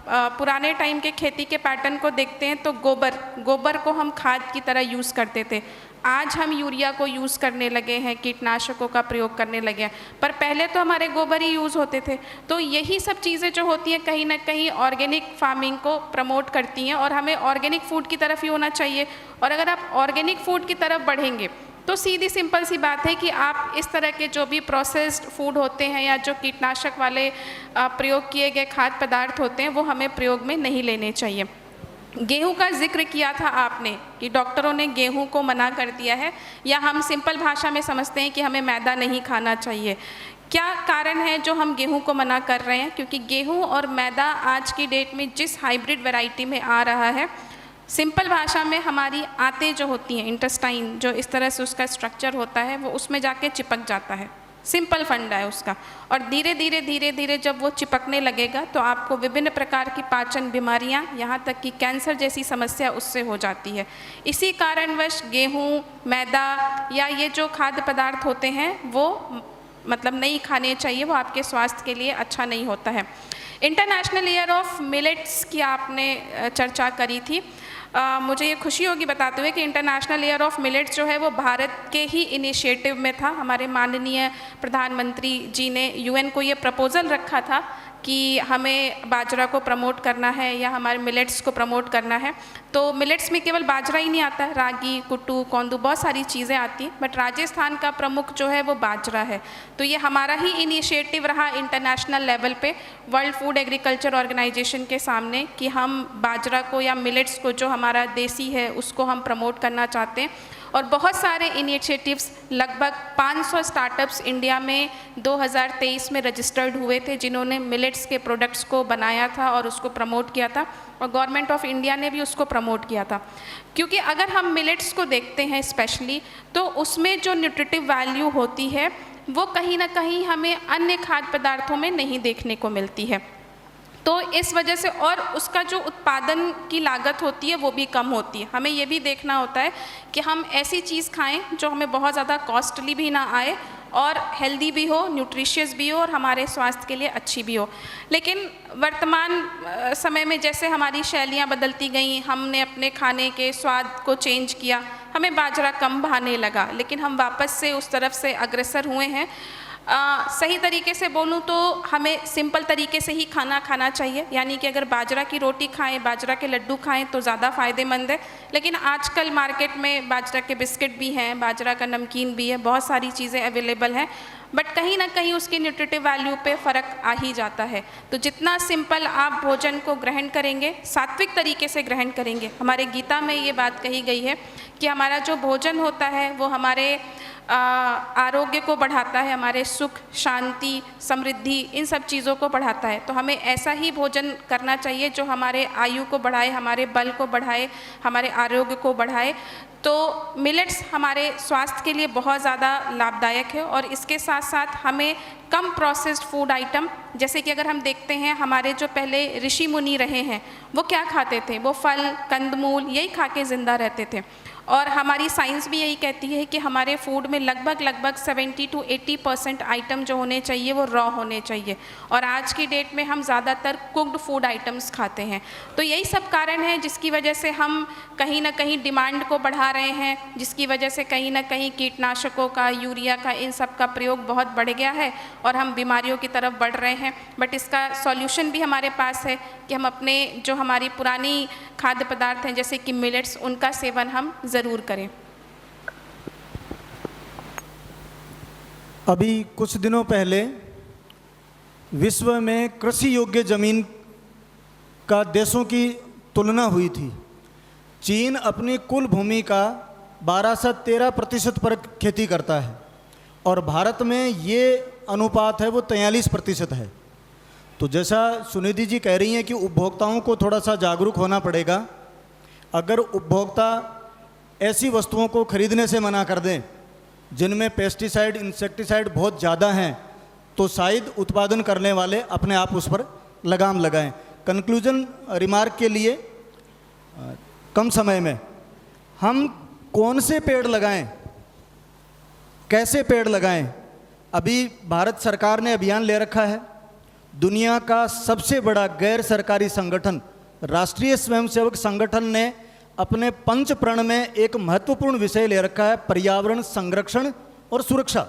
C: पुराने टाइम के खेती के पैटर्न को देखते हैं तो गोबर को हम खाद की तरह यूज़ करते थे। आज हम यूरिया को यूज़ करने लगे हैं, कीटनाशकों का प्रयोग करने लगे हैं, पर पहले तो हमारे गोबर ही यूज़ होते थे। तो यही सब चीज़ें जो होती हैं कहीं ना कहीं ऑर्गेनिक फार्मिंग को प्रमोट करती हैं और हमें ऑर्गेनिक फूड की तरफ ही होना चाहिए। और अगर आप ऑर्गेनिक फूड की तरफ बढ़ेंगे तो सीधी सिंपल सी बात है कि आप इस तरह के जो भी प्रोसेस्ड फूड होते हैं या जो कीटनाशक वाले प्रयोग किए गए खाद्य पदार्थ होते हैं वो हमें प्रयोग में नहीं लेने चाहिए। गेहूं का जिक्र किया था आपने कि डॉक्टरों ने गेहूं को मना कर दिया है, या हम सिंपल भाषा में समझते हैं कि हमें मैदा नहीं खाना चाहिए। क्या कारण है जो हम गेहूं को मना कर रहे हैं? क्योंकि गेहूं और मैदा आज की डेट में जिस हाइब्रिड वैरायटी में आ रहा है, सिंपल भाषा में हमारी आंतें जो होती हैं, इंटेस्टाइन जो इस तरह से उसका स्ट्रक्चर होता है, वो उसमें जाके चिपक जाता है। सिंपल फंडा है उसका। और धीरे धीरे जब वो चिपकने लगेगा तो आपको विभिन्न प्रकार की पाचन बीमारियां, यहाँ तक कि कैंसर जैसी समस्या उससे हो जाती है। इसी कारणवश गेहूं, मैदा या ये जो खाद्य पदार्थ होते हैं वो मतलब नहीं खाने चाहिए, वो आपके स्वास्थ्य के लिए अच्छा नहीं होता है। इंटरनेशनल ईयर ऑफ मिलेट्स की आपने चर्चा करी थी। मुझे ये खुशी होगी बताते हुए कि इंटरनेशनल ईयर ऑफ मिलेट्स जो है वो भारत के ही इनिशिएटिव में था। हमारे माननीय प्रधानमंत्री जी ने यूएन को ये प्रपोज़ल रखा था कि हमें बाजरा को प्रमोट करना है या हमारे मिलेट्स को प्रमोट करना है। तो मिलेट्स में केवल बाजरा ही नहीं आता है, रागी, कुट्टू, कोंदू, बहुत सारी चीज़ें आती हैं, बट राजस्थान का प्रमुख जो है वो बाजरा है। तो ये हमारा ही इनिशिएटिव रहा इंटरनेशनल लेवल पे वर्ल्ड फूड एग्रीकल्चर ऑर्गेनाइजेशन के सामने कि हम बाजरा को या मिलेट्स को जो हमारा देसी है उसको हम प्रमोट करना चाहते हैं। और बहुत सारे इनिशिएटिव्स, लगभग 500 स्टार्टअप्स इंडिया में 2023 में रजिस्टर्ड हुए थे जिन्होंने मिलेट्स के प्रोडक्ट्स को बनाया था और उसको प्रमोट किया था, और गवर्नमेंट ऑफ इंडिया ने भी उसको प्रमोट किया था। क्योंकि अगर हम मिलेट्स को देखते हैं स्पेशली, तो उसमें जो न्यूट्रिटिव वैल्यू होती है वो कहीं ना कहीं हमें अन्य खाद्य पदार्थों में नहीं देखने को मिलती है। तो इस वजह से, और उसका जो उत्पादन की लागत होती है वो भी कम होती है। हमें ये भी देखना होता है कि हम ऐसी चीज़ खाएं जो हमें बहुत ज़्यादा कॉस्टली भी ना आए और हेल्दी भी हो, न्यूट्रिशियस भी हो और हमारे स्वास्थ्य के लिए अच्छी भी हो। लेकिन वर्तमान समय में जैसे हमारी शैलियाँ बदलती गई, हमने अपने खाने के स्वाद को चेंज किया, हमें बाजरा कम भाने लगा, लेकिन हम वापस से उस तरफ से अग्रसर हुए हैं। सही तरीके से बोलूँ तो हमें सिंपल तरीके से ही खाना खाना चाहिए, यानी कि अगर बाजरा की रोटी खाएं, बाजरा के लड्डू खाएं तो ज़्यादा फ़ायदेमंद है। लेकिन आजकल मार्केट में बाजरा के बिस्किट भी हैं, बाजरा का नमकीन भी है, बहुत सारी चीज़ें अवेलेबल हैं, बट कहीं ना कहीं उसकी न्यूट्रिटिव वैल्यू पे फ़र्क आ ही जाता है। तो जितना सिंपल आप भोजन को ग्रहण करेंगे, सात्विक तरीके से ग्रहण करेंगे, हमारे गीता में ये बात कही गई है कि हमारा जो भोजन होता है वो हमारे आरोग्य को बढ़ाता है, हमारे सुख, शांति, समृद्धि, इन सब चीज़ों को बढ़ाता है। तो हमें ऐसा ही भोजन करना चाहिए जो हमारे आयु को बढ़ाए, हमारे बल को बढ़ाए, हमारे आरोग्य को बढ़ाए। तो मिलेट्स हमारे स्वास्थ्य के लिए बहुत ज़्यादा लाभदायक है। और इसके साथ साथ हमें कम प्रोसेस्ड फूड आइटम, जैसे कि अगर हम देखते हैं हमारे जो पहले ऋषि मुनि रहे हैं वो क्या खाते थे, वो फल, कंदमूल यही खा के ज़िंदा रहते थे। और हमारी साइंस भी यही कहती है कि हमारे फूड में लगभग 70 to 80% आइटम जो होने चाहिए वो रॉ होने चाहिए, और आज की डेट में हम ज़्यादातर कुक्ड फूड आइटम्स खाते हैं। तो यही सब कारण है जिसकी वजह से हम कहीं ना कहीं डिमांड को बढ़ा रहे हैं, जिसकी वजह से कहीं ना कहीं कीटनाशकों का, यूरिया का, इन सब का प्रयोग बहुत बढ़ गया है और हम बीमारियों की तरफ बढ़ रहे हैं। बट इसका सॉल्यूशन भी हमारे पास है कि हम अपने जो हमारी पुरानी खाद्य पदार्थ हैं जैसे कि मिलेट्स, उनका सेवन हम ज़रूर करें।
B: अभी कुछ दिनों पहले विश्व में कृषि योग्य जमीन का देशों की तुलना हुई थी। चीन अपनी कुल भूमि का 12 से 13% पर खेती करता है और भारत में ये अनुपात है वो 43% है। तो जैसा सुनिधि जी कह रही हैं कि उपभोक्ताओं को थोड़ा सा जागरूक होना पड़ेगा। अगर उपभोक्ता ऐसी वस्तुओं को खरीदने से मना कर दें जिनमें पेस्टिसाइड, इंसेक्टिसाइड बहुत ज़्यादा हैं, तो शायद उत्पादन करने वाले अपने आप उस पर लगाम लगाएं। कंक्लूजन रिमार्क के लिए कम समय में हम कौन से पेड़ लगाएं, कैसे पेड़ लगाएं? अभी भारत सरकार ने अभियान ले रखा है। दुनिया का सबसे बड़ा गैर सरकारी संगठन राष्ट्रीय स्वयंसेवक संगठन ने अपने पंच प्रण में एक महत्वपूर्ण विषय ले रखा है, पर्यावरण संरक्षण और सुरक्षा।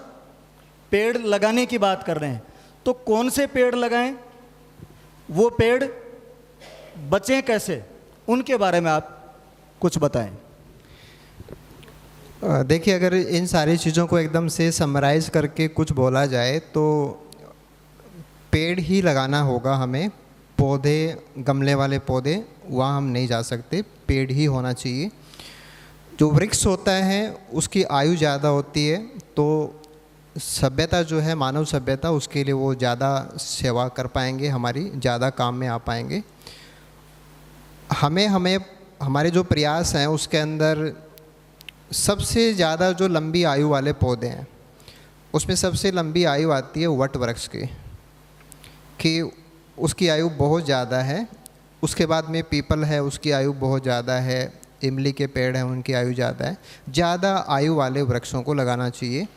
B: पेड़ लगाने की बात कर रहे हैं, तो कौन से पेड़ लगाएं, वो पेड़ बचें कैसे, उनके बारे में आप कुछ बताएं।
D: देखिए, अगर इन सारी चीज़ों को एकदम से समराइज़ करके कुछ बोला जाए तो पेड़ ही लगाना होगा हमें। पौधे, गमले वाले पौधे, वहाँ हम नहीं जा सकते, पेड़ ही होना चाहिए। जो वृक्ष होता है उसकी आयु ज़्यादा होती है, तो सभ्यता जो है, मानव सभ्यता, उसके लिए वो ज़्यादा सेवा कर पाएंगे, हमारी ज़्यादा काम में आ पाएंगे। हमें हमारे जो प्रयास हैं उसके अंदर सबसे ज़्यादा जो लंबी आयु वाले पौधे हैं, उसमें सबसे लंबी आयु आती है वट वृक्ष की, कि उसकी आयु बहुत ज़्यादा है। उसके बाद में पीपल है, उसकी आयु बहुत ज़्यादा है। इमली के पेड़ हैं, उनकी आयु ज़्यादा है। ज़्यादा आयु वाले वृक्षों को लगाना चाहिए,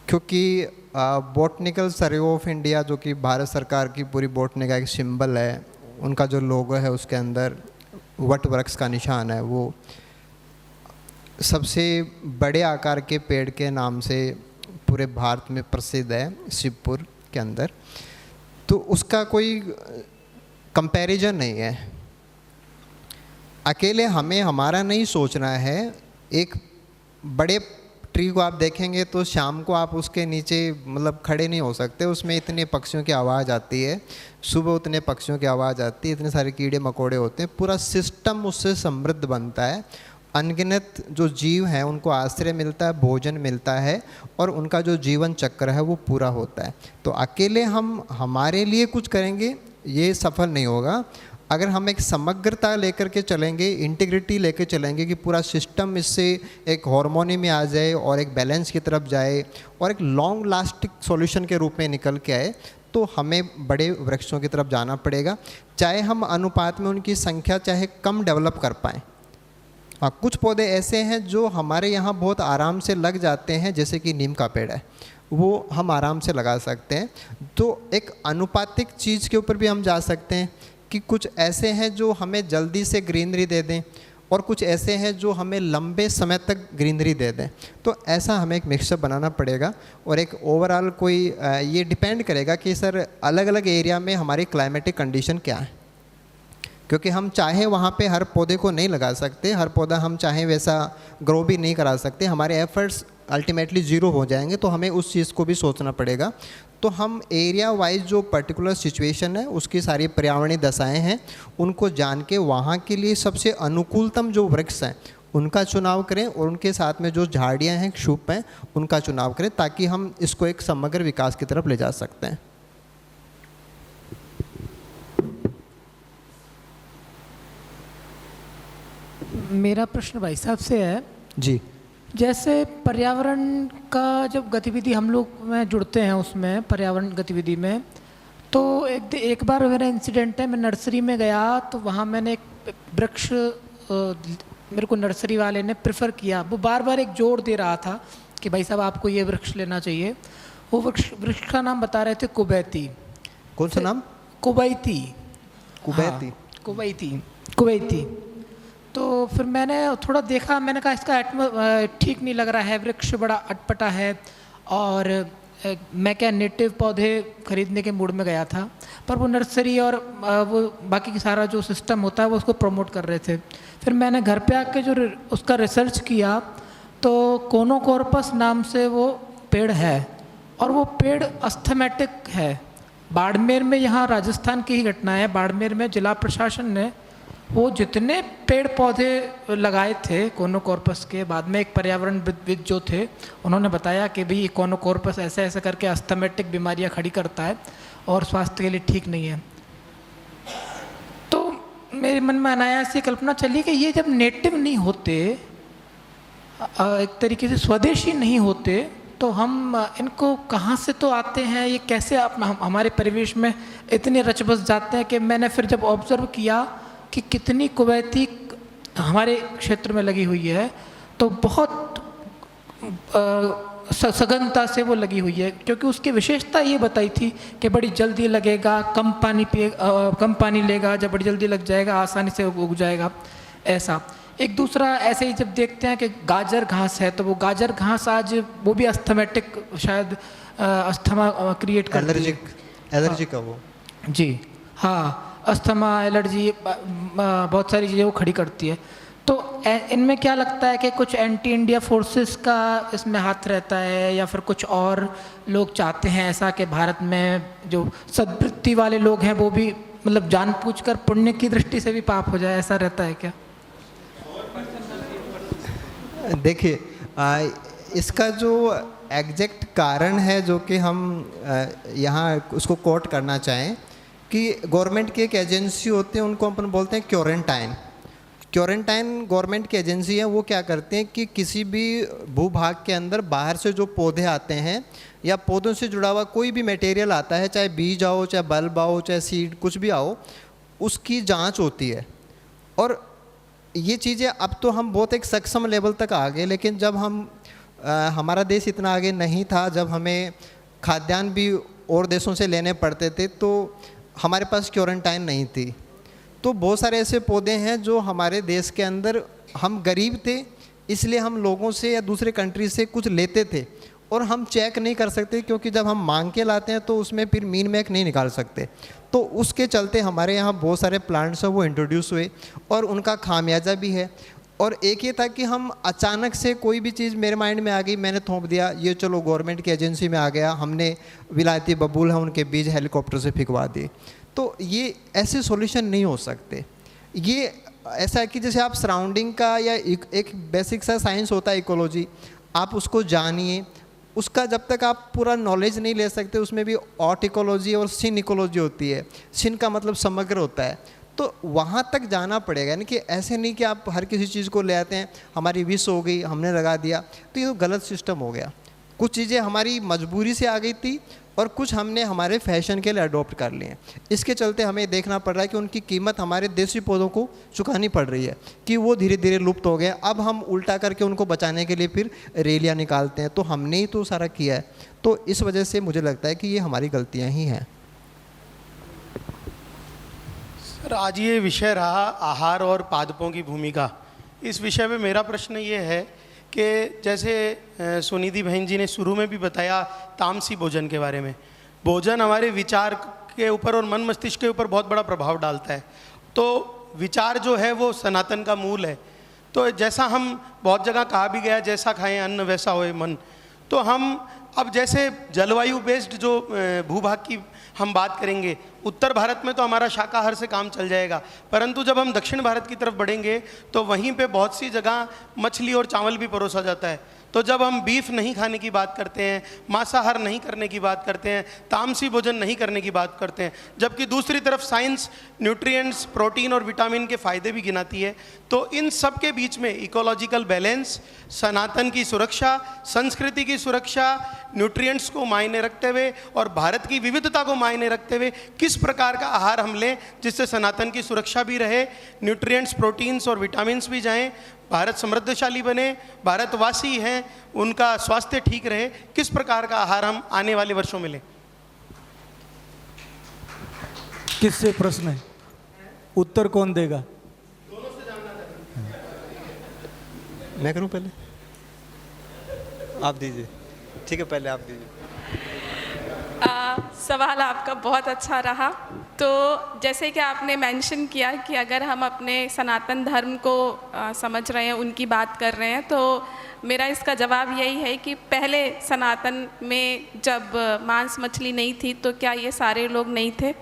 D: क्योंकि बॉटनिकल सर्वे ऑफ इंडिया, जो कि भारत सरकार की पूरी बॉटनी का एक सिंबल है, उनका जो लोगो है उसके अंदर वट वृक्ष का निशान है। वो सबसे बड़े आकार के पेड़ के नाम से पूरे भारत में प्रसिद्ध है, शिवपुर के अंदर। तो उसका कोई कंपैरिजन नहीं है। अकेले हमें हमारा नहीं सोचना है। एक बड़े ट्री को आप देखेंगे तो शाम को आप उसके नीचे मतलब खड़े नहीं हो सकते, उसमें इतने पक्षियों की आवाज़ आती है, सुबह उतने पक्षियों की आवाज़ आती है, इतने सारे कीड़े मकोड़े होते हैं, पूरा सिस्टम उससे समृद्ध बनता है। अनगिनत जो जीव हैं उनको आश्रय मिलता है, भोजन मिलता है, और उनका जो जीवन चक्र है वो पूरा होता है। तो अकेले हम हमारे लिए कुछ करेंगे ये सफल नहीं होगा। अगर हम एक समग्रता लेकर के चलेंगे, इंटीग्रिटी लेकर चलेंगे कि पूरा सिस्टम इससे एक हार्मोनी में आ जाए और एक बैलेंस की तरफ जाए और एक लॉन्ग लास्टिंग सॉल्यूशन के रूप में निकल के आए, तो हमें बड़े वृक्षों की तरफ जाना पड़ेगा। चाहे हम अनुपात में उनकी संख्या चाहे कम डेवलप कर पाएँ। हाँ, कुछ पौधे ऐसे हैं जो हमारे यहाँ बहुत आराम से लग जाते हैं, जैसे कि नीम का पेड़ है, वो हम आराम से लगा सकते हैं। तो एक अनुपातिक चीज़ के ऊपर भी हम जा सकते हैं कि कुछ ऐसे हैं जो हमें जल्दी से ग्रीनरी दे दें और कुछ ऐसे हैं जो हमें लंबे समय तक ग्रीनरी दे दें। तो ऐसा हमें एक मिक्सचर बनाना पड़ेगा। और एक ओवरऑल कोई ये डिपेंड करेगा कि सर अलग अलग एरिया में हमारी क्लाइमेटिक कंडीशन क्या है, क्योंकि हम चाहे वहाँ पे हर पौधे को नहीं लगा सकते, हर पौधा हम चाहे वैसा ग्रो भी नहीं करा सकते, हमारे एफर्ट्स अल्टीमेटली ज़ीरो हो जाएंगे। तो हमें उस चीज़ को भी सोचना पड़ेगा। तो हम एरिया वाइज जो पर्टिकुलर सिचुएशन है, उसकी सारी पर्यावरणीय दशाएं हैं, उनको जान के वहाँ के लिए सबसे अनुकूलतम जो वृक्ष हैं उनका चुनाव करें, और उनके साथ में जो झाड़ियाँ हैं, क्षूप हैं, उनका चुनाव करें, ताकि हम इसको एक समग्र विकास की तरफ ले जा सकते हैं।
E: मेरा प्रश्न भाई साहब से है
D: जी।
E: जैसे पर्यावरण का जब गतिविधि हम लोग में जुड़ते हैं, उसमें पर्यावरण गतिविधि में, तो एक बार मेरा इंसिडेंट है, मैं नर्सरी में गया तो वहाँ मैंने एक वृक्ष, मेरे को नर्सरी वाले ने प्रेफर किया, वो बार बार एक जोड़ दे रहा था कि भाई साहब आपको ये वृक्ष लेना चाहिए। वो वृक्ष का नाम बता रहे थे कुवैती।
D: कौन सा नाम?
E: कुवैती।
D: कुवैती।
E: हाँ, कुवैती। तो फिर मैंने थोड़ा देखा, मैंने कहा इसका ठीक नहीं लग रहा है, वृक्ष बड़ा अटपटा है, और मैं क्या नेटिव पौधे खरीदने के मूड में गया था, पर वो नर्सरी और वो बाकी सारा जो सिस्टम होता है वो उसको प्रमोट कर रहे थे। फिर मैंने घर पे आके जो उसका रिसर्च किया तो कोनोकॉर्पस नाम से वो पेड़ है, और वो पेड़ अस्थमेटिक है। बाड़मेर में, यहाँ राजस्थान की ही घटना है, बाड़मेर में जिला प्रशासन ने वो जितने पेड़ पौधे लगाए थे कोनोकॉर्पस के, बाद में एक पर्यावरणविद जो थे उन्होंने बताया कि भाई कोनोकॉर्पस ऐसे ऐसे करके अस्थमेटिक बीमारियां खड़ी करता है और स्वास्थ्य के लिए ठीक नहीं है। तो मेरे मन में अनायास ये कल्पना चली कि ये जब नेटिव नहीं होते, एक तरीके से स्वदेशी नहीं होते, तो हम इनको कहाँ से तो आते हैं, ये कैसे हमारे परिवेश में इतने रच बस जाते हैं कि मैंने फिर जब ऑब्जर्व किया कि कितनी कुवैती हमारे क्षेत्र में लगी हुई है, तो बहुत सघनता से वो लगी हुई है, क्योंकि उसकी विशेषता ये बताई थी कि बड़ी जल्दी लगेगा, कम पानी लेगा, जब बड़ी जल्दी लग जाएगा आसानी से उग जाएगा। ऐसा एक दूसरा ऐसे ही जब देखते हैं कि गाजर घास है, तो वो गाजर घास आज वो भी अस्थमेटिक शायद अस्थमा क्रिएट करती है,
D: एलर्जी का वो
E: जी हाँ, अस्थमा एलर्जी बहुत सारी चीज़ें वो खड़ी करती है। तो इनमें क्या लगता है कि कुछ एंटी इंडिया फोर्सेस का इसमें हाथ रहता है, या फिर कुछ और लोग चाहते हैं ऐसा कि भारत में जो सद्वृत्ति वाले लोग हैं वो भी मतलब जानबूझकर पुण्य की दृष्टि से भी पाप हो जाए, ऐसा रहता है क्या?
D: देखिए, इसका जो एग्जैक्ट कारण है जो कि हम यहाँ उसको कोट करना चाहें कि गवर्नमेंट की एक एजेंसी होती है, उनको अपन बोलते हैं क्योरेंटाइन गवर्नमेंट की एजेंसी है। वो क्या करते हैं कि किसी भी भूभाग के अंदर बाहर से जो पौधे आते हैं या पौधों से जुड़ा हुआ कोई भी मटेरियल आता है, चाहे बीज आओ, चाहे बल्ब आओ, चाहे सीड, कुछ भी आओ, उसकी जांच होती है। और ये चीज़ें अब तो हम बहुत एक सक्षम लेवल तक आ गए, लेकिन जब हमारा देश इतना आगे नहीं था, जब हमें खाद्यान्न भी और देशों से लेने पड़ते थे, तो हमारे पास क्योरेंटाइन नहीं थी। तो बहुत सारे ऐसे पौधे हैं जो हमारे देश के अंदर, हम गरीब थे इसलिए हम लोगों से या दूसरे कंट्री से कुछ लेते थे और हम चेक नहीं कर सकते, क्योंकि जब हम मांग के लाते हैं तो उसमें फिर मीन मैक नहीं निकाल सकते। तो उसके चलते हमारे यहाँ बहुत सारे प्लांट्स हैं वो इंट्रोड्यूस हुए और उनका खामियाजा भी है। और एक ये था कि हम अचानक से कोई भी चीज़ मेरे माइंड में आ गई, मैंने थोप दिया, ये चलो गवर्नमेंट की एजेंसी में आ गया, हमने विलायती बबूल है उनके बीज हेलीकॉप्टर से फिकवा दिए। तो ये ऐसे सॉल्यूशन नहीं हो सकते। ये ऐसा है कि जैसे आप सराउंडिंग का या एक बेसिक सा साइंस होता है इकोलॉजी, आप उसको जानिए, उसका जब तक आप पूरा नॉलेज नहीं ले सकते, उसमें भी ऑट इकोलॉजी और सिन इकोलॉजी होती है। सिन का मतलब समग्र होता है, तो वहाँ तक जाना पड़ेगा। यानी कि ऐसे नहीं कि आप हर किसी चीज़ को ले आते हैं, हमारी विश हो गई हमने लगा दिया, तो ये तो गलत सिस्टम हो गया। कुछ चीज़ें हमारी मजबूरी से आ गई थी और कुछ हमने हमारे फैशन के लिए अडॉप्ट कर लिए हैं। इसके चलते हमें देखना पड़ रहा है कि उनकी कीमत हमारे देसी पौधों को चुकानी पड़ रही है, कि वो धीरे धीरे लुप्त हो गए। अब हम उल्टा करके उनको बचाने के लिए फिर रैलियाँ निकालते हैं, तो हमने ही तो सारा किया है। तो इस वजह से मुझे लगता है कि ये हमारी गलतियाँ ही हैं।
F: सर, आज ये विषय रहा आहार और पादपों की भूमिका। इस विषय में मेरा प्रश्न ये है कि जैसे सुनिधि बहन जी ने शुरू में भी बताया तामसी भोजन के बारे में, भोजन हमारे विचार के ऊपर और मन मस्तिष्क के ऊपर बहुत बड़ा प्रभाव डालता है। तो विचार जो है वो सनातन का मूल है। तो जैसा हम बहुत जगह कहा भी गया, जैसा खाएं अन्न वैसा होए मन, तो हम अब जैसे जलवायु बेस्ड जो भूभाग की हम बात करेंगे, उत्तर भारत में तो हमारा शाकाहार से काम चल जाएगा, परंतु जब हम दक्षिण भारत की तरफ बढ़ेंगे तो वहीं पे बहुत सी जगह मछली और चावल भी परोसा जाता है। तो जब हम बीफ नहीं खाने की बात करते हैं, मांसाहार नहीं करने की बात करते हैं, तामसी भोजन नहीं करने की बात करते हैं, जबकि दूसरी तरफ साइंस न्यूट्रिएंट्स, प्रोटीन और विटामिन के फ़ायदे भी गिनाती है। तो इन सब के बीच में इकोलॉजिकल बैलेंस, सनातन की सुरक्षा, संस्कृति की सुरक्षा, न्यूट्रिएंट्स को मायने रखते हुए और भारत की विविधता को मायने रखते हुए किस प्रकार का आहार हम लें जिससे सनातन की सुरक्षा भी रहे, न्यूट्रिएंट्स, प्रोटीन्स और विटामिन्स भी जाएं, भारत समृद्धशाली बने, भारतवासी हैं उनका स्वास्थ्य ठीक रहे, किस प्रकार का आहार हम आने वाले वर्षों में लें?
B: किससे प्रश्न है? उत्तर कौन देगा?
F: दोनों से जानना चाहते हैं।
D: मैं करूं पहले? आप दीजिए। ठीक है, पहले आप दीजिए।
C: सवाल आपका बहुत अच्छा रहा। तो जैसे कि आपने मेंशन किया कि अगर हम अपने सनातन धर्म को समझ रहे हैं, उनकी बात कर रहे हैं, तो मेरा इसका जवाब यही है कि पहले सनातन में जब मांस मछली नहीं थी तो क्या ये सारे लोग नहीं थे?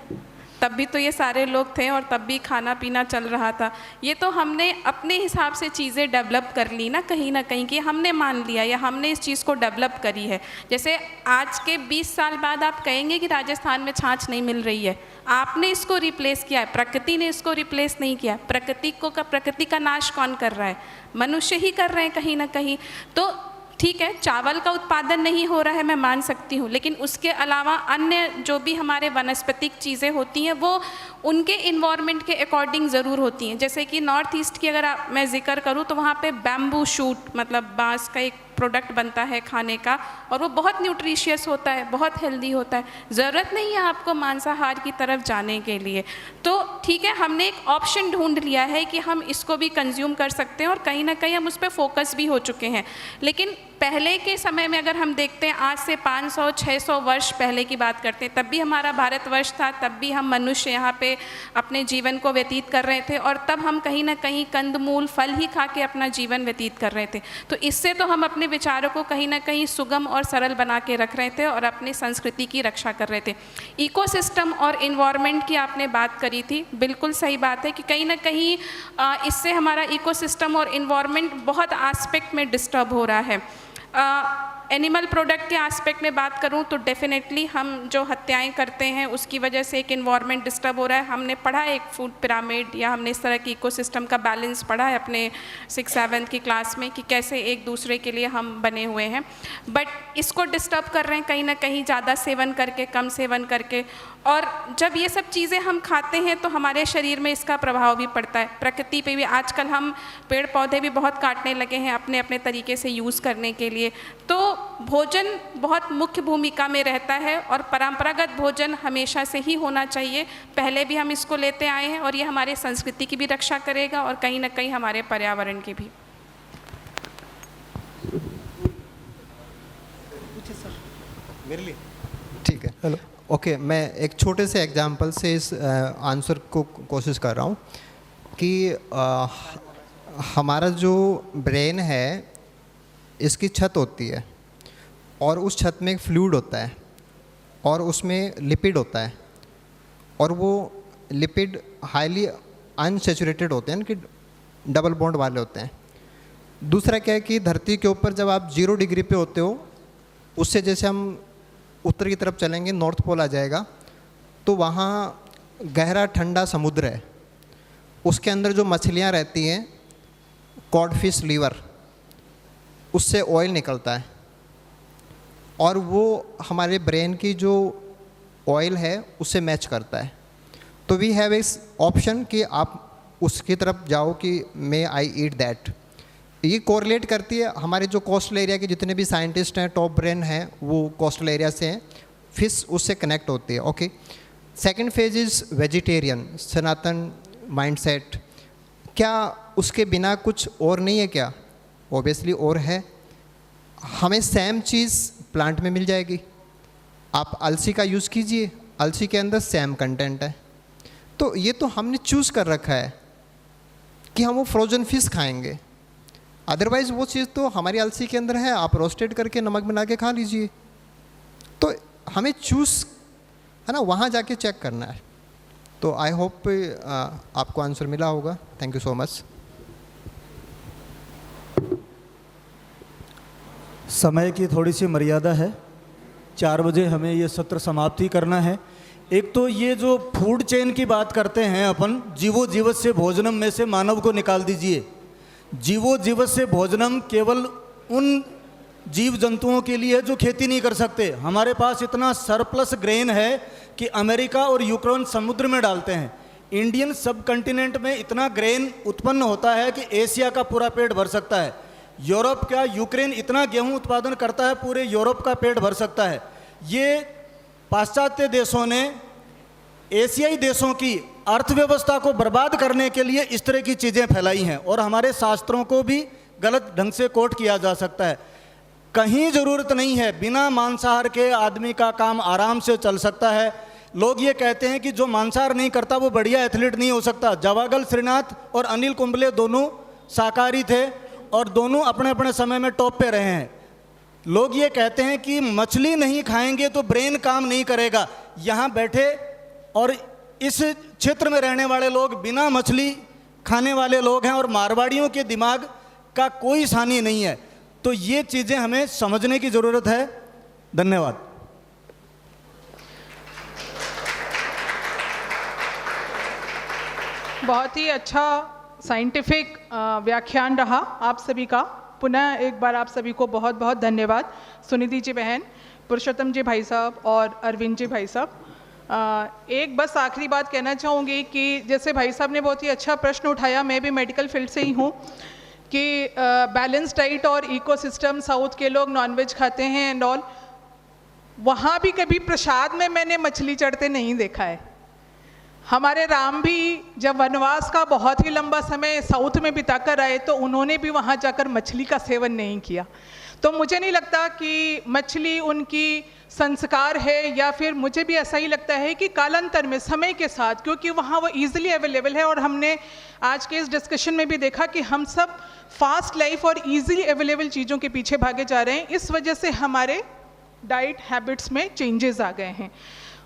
C: तब भी तो ये सारे लोग थे और तब भी खाना पीना चल रहा था। ये तो हमने अपने हिसाब से चीज़ें डेवलप कर ली ना कहीं कि हमने मान लिया या हमने इस चीज़ को डेवलप करी है। जैसे आज के 20 साल बाद आप कहेंगे कि राजस्थान में छाछ नहीं मिल रही है, आपने इसको रिप्लेस किया है, प्रकृति ने इसको रिप्लेस नहीं किया। प्रकृति का नाश कौन कर रहा है? मनुष्य ही कर रहे हैं कहीं ना कहीं। तो ठीक है, चावल का उत्पादन नहीं हो रहा है, मैं मान सकती हूँ, लेकिन उसके अलावा अन्य जो भी हमारे वनस्पतिक चीज़ें होती हैं वो उनके इन्वायरमेंट के अकॉर्डिंग ज़रूर होती हैं। जैसे कि नॉर्थ ईस्ट की अगर मैं ज़िक्र करूँ तो वहाँ पे बैम्बू शूट मतलब बांस का एक प्रोडक्ट बनता है खाने का, और वो बहुत न्यूट्रिशियस होता है, बहुत हेल्दी होता है। ज़रूरत नहीं है आपको मांसाहार की तरफ जाने के लिए। तो ठीक है, हमने एक ऑप्शन ढूंढ लिया है कि हम इसको भी कंज्यूम कर सकते हैं और कहीं ना कहीं हम उस पर फोकस भी हो चुके हैं। लेकिन पहले के समय में अगर हम देखते हैं, आज से 500-600 वर्ष पहले की बात करते हैं, तब भी हमारा भारतवर्ष था, तब भी हम मनुष्य यहाँ पे अपने जीवन को व्यतीत कर रहे थे, और तब हम कहीं ना कहीं कंदमूल फल ही खा के अपना जीवन व्यतीत कर रहे थे। तो इससे तो हम अपने विचारों को कहीं ना कहीं सुगम और सरल बना के रख रहे थे और अपनी संस्कृति की रक्षा कर रहे थे। इकोसिस्टम और इन्वायरमेंट की आपने बात करी थी, बिल्कुल सही बात है कि कहीं ना कहीं इससे हमारा इकोसिस्टम और इन्वायरमेंट बहुत एस्पेक्ट में डिस्टर्ब हो रहा है। एनिमल प्रोडक्ट के एस्पेक्ट में बात करूं तो डेफिनेटली हम जो हत्याएं करते हैं उसकी वजह से एक इन्वायरमेंट डिस्टर्ब हो रहा है। हमने पढ़ा है एक फूड पिरामिड या हमने इस तरह की इकोसिस्टम का बैलेंस पढ़ा है अपने 6-7 की क्लास में कि कैसे एक दूसरे के लिए हम बने हुए हैं, बट इसको डिस्टर्ब कर रहे हैं कहीं ना कहीं ज़्यादा सेवन करके, कम सेवन करके। और जब ये सब चीज़ें हम खाते हैं तो हमारे शरीर में इसका प्रभाव भी पड़ता है। प्रकृति पे भी आजकल हम पेड़ पौधे भी बहुत काटने लगे हैं अपने अपने तरीके से यूज़ करने के लिए। तो भोजन बहुत मुख्य भूमिका में रहता है और परंपरागत भोजन हमेशा से ही होना चाहिए। पहले भी हम इसको लेते आए हैं और ये हमारे संस्कृति की भी रक्षा करेगा और कहीं ना कहीं हमारे पर्यावरण की भी।
D: मेरे लिए ठीक है। हेलो, ओके, मैं एक छोटे से एग्जांपल से इस आंसर को कोशिश कर रहा हूँ कि हमारा जो ब्रेन है इसकी छत होती है और उस छत में एक फ्लूइड होता है और उसमें लिपिड होता है, और वो लिपिड हाईली अनसैचुरेटेड होते हैं कि डबल बॉन्ड वाले होते हैं। दूसरा क्या है कि धरती के ऊपर जब आप 0 डिग्री पे होते हो, उससे जैसे हम उत्तर की तरफ चलेंगे, नॉर्थ पोल आ जाएगा, तो वहाँ गहरा ठंडा समुद्र है, उसके अंदर जो मछलियाँ रहती हैं, कॉड फिश लीवर, उससे ऑयल निकलता है और वो हमारे ब्रेन की जो ऑयल है उससे मैच करता है। तो वी हैव इस ऑप्शन कि आप उसकी तरफ जाओ कि मे आई ईट दैट। ये कोरिलेट करती है। हमारे जो कोस्टल एरिया के जितने भी साइंटिस्ट हैं, टॉप ब्रेन हैं, वो कोस्टल एरिया से हैं, फिश उससे कनेक्ट होती है। Okay, second phase is vegetarian, Sanatan mindset. क्या उसके बिना कुछ और नहीं है क्या? ऑब्वियसली और है। हमें सेम चीज़ प्लांट में मिल जाएगी। आप अलसी का यूज़ कीजिए, अलसी के अंदर सेम कंटेंट है। तो ये तो हमने चूज़ कर रखा है कि हम वो फ्रोजन फिश खाएंगे, अदरवाइज़ वो चीज़ तो हमारी अलसी के अंदर है, आप रोस्टेड करके नमक बना के खा लीजिए। तो हमें चूज़ है ना, वहाँ जाके चेक करना है। तो आई होप आपको आंसर मिला होगा। Thank you so much.
B: समय की थोड़ी सी मर्यादा है, 4 बजे हमें ये सत्र समाप्ति करना है। एक तो ये जो फूड चेन की बात करते हैं अपन, जीवो जीवत से भोजनम में से मानव को निकाल दीजिए। जीवो जीवत से भोजनम केवल उन जीव जंतुओं के लिए है जो खेती नहीं कर सकते। हमारे पास इतना सरप्लस ग्रेन है कि अमेरिका और यूक्रेन समुद्र में डालते हैं। इंडियन सब कॉन्टिनेंट में इतना ग्रेन उत्पन्न होता है कि एशिया का पूरा पेट भर सकता है। यूरोप का यूक्रेन इतना गेहूं उत्पादन करता है, पूरे यूरोप का पेट भर सकता है। ये पाश्चात्य देशों ने एशियाई देशों की अर्थव्यवस्था को बर्बाद करने के लिए इस तरह की चीज़ें फैलाई हैं, और हमारे शास्त्रों को भी गलत ढंग से कोट किया जा सकता है। कहीं ज़रूरत नहीं है, बिना मांसाहार के आदमी का काम आराम से चल सकता है। लोग ये कहते हैं कि जो मांसाहार नहीं करता वो बढ़िया एथलीट नहीं हो सकता। जवागल श्रीनाथ और अनिल कुंबले दोनों शाकाहारी थे और दोनों अपने अपने समय में टॉप पे रहे हैं। लोग ये कहते हैं कि मछली नहीं खाएंगे तो ब्रेन काम नहीं करेगा। यहाँ बैठे और इस क्षेत्र में रहने वाले लोग बिना मछली खाने वाले लोग हैं और मारवाड़ियों के दिमाग का कोई सानी नहीं है। तो ये चीज़ें हमें समझने की ज़रूरत है। धन्यवाद।
A: बहुत ही अच्छा साइंटिफिक व्याख्यान रहा आप सभी का। पुनः एक बार आप सभी को बहुत बहुत धन्यवाद। सुनिधि जी बहन, पुरुषोत्तम जी भाई साहब और अरविंद जी भाई साहब। एक बस आखिरी बात कहना चाहूँगी कि जैसे भाई साहब ने बहुत ही अच्छा प्रश्न उठाया, मैं भी मेडिकल फील्ड से ही हूँ, कि बैलेंस डाइट और इकोसिस्टम, साउथ के लोग नॉनवेज खाते हैं एंड ऑल, वहाँ भी कभी प्रसाद में मैंने मछली चढ़ते नहीं देखा है। हमारे राम भी जब वनवास का बहुत ही लंबा समय साउथ में बिताकर आए तो उन्होंने भी वहाँ जाकर मछली का सेवन नहीं किया। तो मुझे नहीं लगता कि मछली उनकी संस्कार है, या फिर मुझे भी ऐसा ही लगता है कि कालांतर में समय के साथ, क्योंकि वहाँ वो ईजिली अवेलेबल है, और हमने आज के इस डिस्कशन में भी देखा कि हम सब फास्ट लाइफ और ईजिली अवेलेबल चीज़ों के पीछे भागे जा रहे हैं। इस वजह से हमारे डाइट हैबिट्स में चेंजेस आ गए हैं।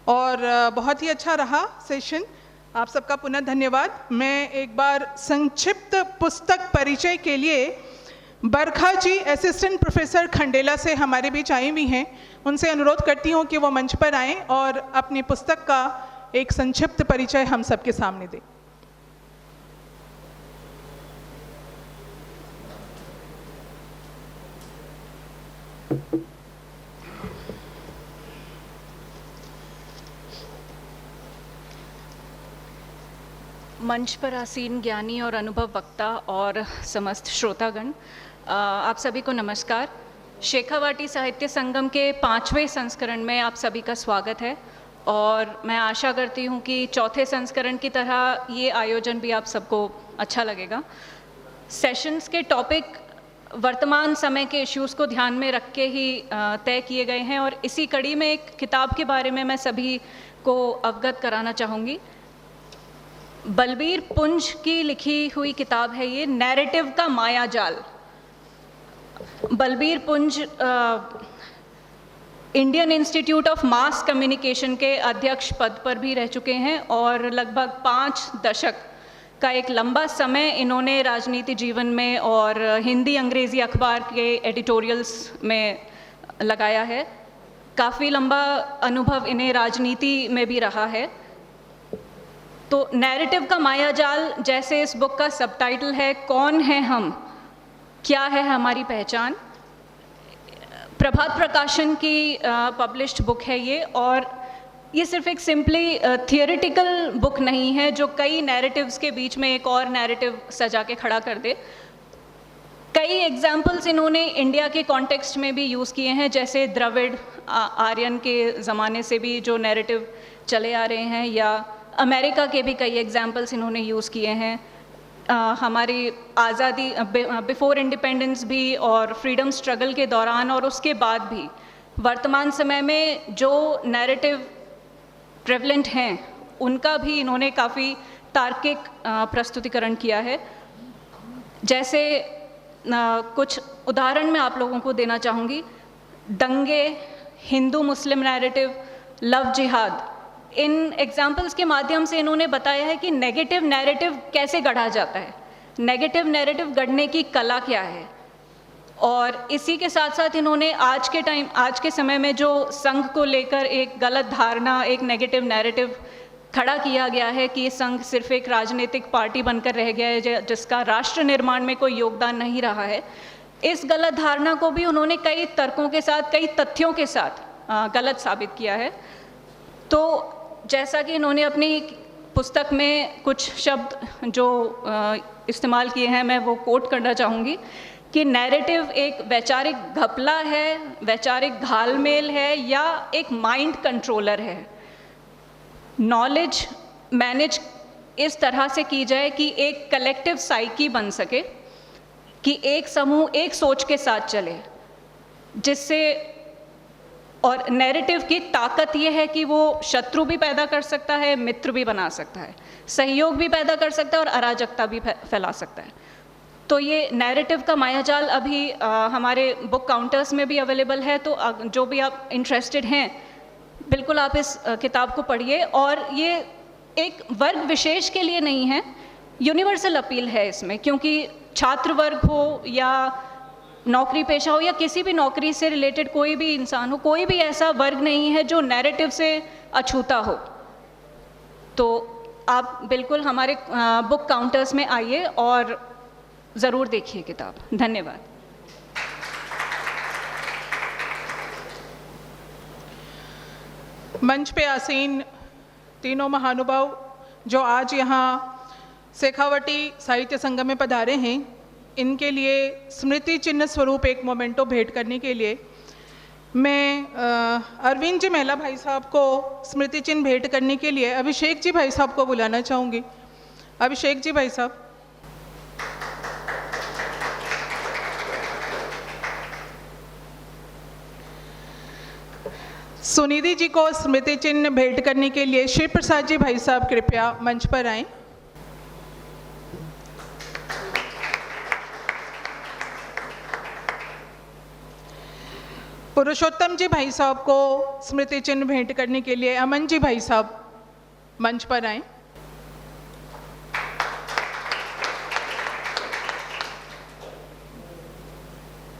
A: और बहुत ही अच्छा रहा सेशन। आप सबका पुनः धन्यवाद। मैं एक बार संक्षिप्त पुस्तक परिचय के लिए बरखा जी असिस्टेंट प्रोफेसर खंडेला से हमारे बीच आई हुई हैं, उनसे अनुरोध करती हूँ कि वो मंच पर आएं और अपनी पुस्तक का एक संक्षिप्त परिचय हम सबके सामने दें।
G: मंच पर आसीन ज्ञानी और अनुभव वक्ता और समस्त श्रोतागण, आप सभी को नमस्कार। शेखावाटी साहित्य संगम के 5वें संस्करण में आप सभी का स्वागत है, और मैं आशा करती हूँ कि चौथे संस्करण की तरह ये आयोजन भी आप सबको अच्छा लगेगा। सेशंस के टॉपिक वर्तमान समय के इश्यूज़ को ध्यान में रख के ही तय किए गए हैं, और इसी कड़ी में एक किताब के बारे में मैं सभी को अवगत कराना चाहूँगी। बलबीर पुंज की लिखी हुई किताब है ये, नैरेटिव का माया जाल। बलबीर पुंज Indian institute of mass communication के अध्यक्ष पद पर भी रह चुके हैं, और लगभग 5 दशक का एक लंबा समय इन्होंने राजनीति जीवन में और हिंदी अंग्रेज़ी अखबार के एडिटोरियल्स में लगाया है। काफ़ी लंबा अनुभव इन्हें राजनीति में भी रहा है। तो नैरेटिव का मायाजाल, जैसे इस बुक का सबटाइटल है, कौन है हम, क्या है हमारी पहचान, प्रभात प्रकाशन की पब्लिश्ड बुक है ये। और ये सिर्फ एक सिंपली थियोरेटिकल बुक नहीं है जो कई नैरेटिव्स के बीच में एक और नैरेटिव सजा के खड़ा कर दे। कई एग्जाम्पल्स इन्होंने इंडिया के कॉन्टेक्स्ट में भी यूज़ किए हैं, जैसे द्रविड़ आर्यन के ज़माने से भी जो नैरेटिव चले आ रहे हैं, या अमेरिका के भी कई एग्जाम्पल्स इन्होंने यूज़ किए हैं। हमारी आज़ादी बिफोर इंडिपेंडेंस भी, और फ्रीडम स्ट्रगल के दौरान और उसके बाद भी वर्तमान समय में जो नैरेटिव प्रेवलेंट हैं उनका भी इन्होंने काफ़ी तार्किक प्रस्तुतिकरण किया है। जैसे कुछ उदाहरण मैं आप लोगों को देना चाहूँगी। दंगे, हिंदू मुस्लिम नैरेटिव, लव जिहाद, इन एग्जाम्पल्स के माध्यम से इन्होंने बताया है कि नेगेटिव नैरेटिव कैसे गढ़ा जाता है, नेगेटिव नैरेटिव गढ़ने की कला क्या है। और इसी के साथ साथ इन्होंने आज के समय में जो संघ को लेकर एक गलत धारणा, एक नेगेटिव नैरेटिव खड़ा किया गया है कि संघ सिर्फ एक राजनीतिक पार्टी बनकर रह गया है जिसका राष्ट्र निर्माण में कोई योगदान नहीं रहा है, इस गलत धारणा को भी उन्होंने कई तर्कों के साथ, कई तथ्यों के साथ गलत साबित किया है। तो जैसा कि इन्होंने अपनी पुस्तक में कुछ शब्द जो इस्तेमाल किए हैं, मैं वो कोट करना चाहूँगी कि नैरेटिव एक वैचारिक घपला है, वैचारिक घालमेल है, या एक माइंड कंट्रोलर है। नॉलेज मैनेज इस तरह से की जाए कि एक कलेक्टिव साइकी बन सके, कि एक समूह एक सोच के साथ चले, जिससे, और नैरेटिव की ताकत ये है कि वो शत्रु भी पैदा कर सकता है, मित्र भी बना सकता है, सहयोग भी पैदा कर सकता है, और अराजकता भी फैला सकता है। तो ये नैरेटिव का मायाजाल अभी हमारे बुक काउंटर्स में भी अवेलेबल है। तो जो भी आप इंटरेस्टेड हैं, बिल्कुल आप इस किताब को पढ़िए। और ये एक वर्ग विशेष के लिए नहीं है, यूनिवर्सल अपील है इसमें, क्योंकि छात्र वर्ग हो या नौकरी पेशा हो या किसी भी नौकरी से रिलेटेड कोई भी इंसान हो, कोई भी ऐसा वर्ग नहीं है जो नैरेटिव से अछूता हो। तो आप बिल्कुल हमारे बुक काउंटर्स में आइए और ज़रूर देखिए किताब। धन्यवाद।
A: मंच पे आसीन तीनों महानुभाव जो आज यहाँ शेखावटी साहित्य संगम में पधारे हैं, इनके लिए स्मृति चिन्ह स्वरूप एक मोमेंटो भेंट करने के लिए मैं अरविंद जी महिला भाई साहब को स्मृति चिन्ह भेंट करने के लिए अभिषेक जी भाई साहब को बुलाना चाहूँगी। अभिषेक जी भाई साहब। सुनिधि जी को स्मृति चिन्ह भेंट करने के लिए शिव प्रसाद जी भाई साहब कृपया मंच पर आएं। पुरुषोत्तम जी भाई साहब को स्मृति चिन्ह भेंट करने के लिए अमन जी भाई साहब मंच पर आएं।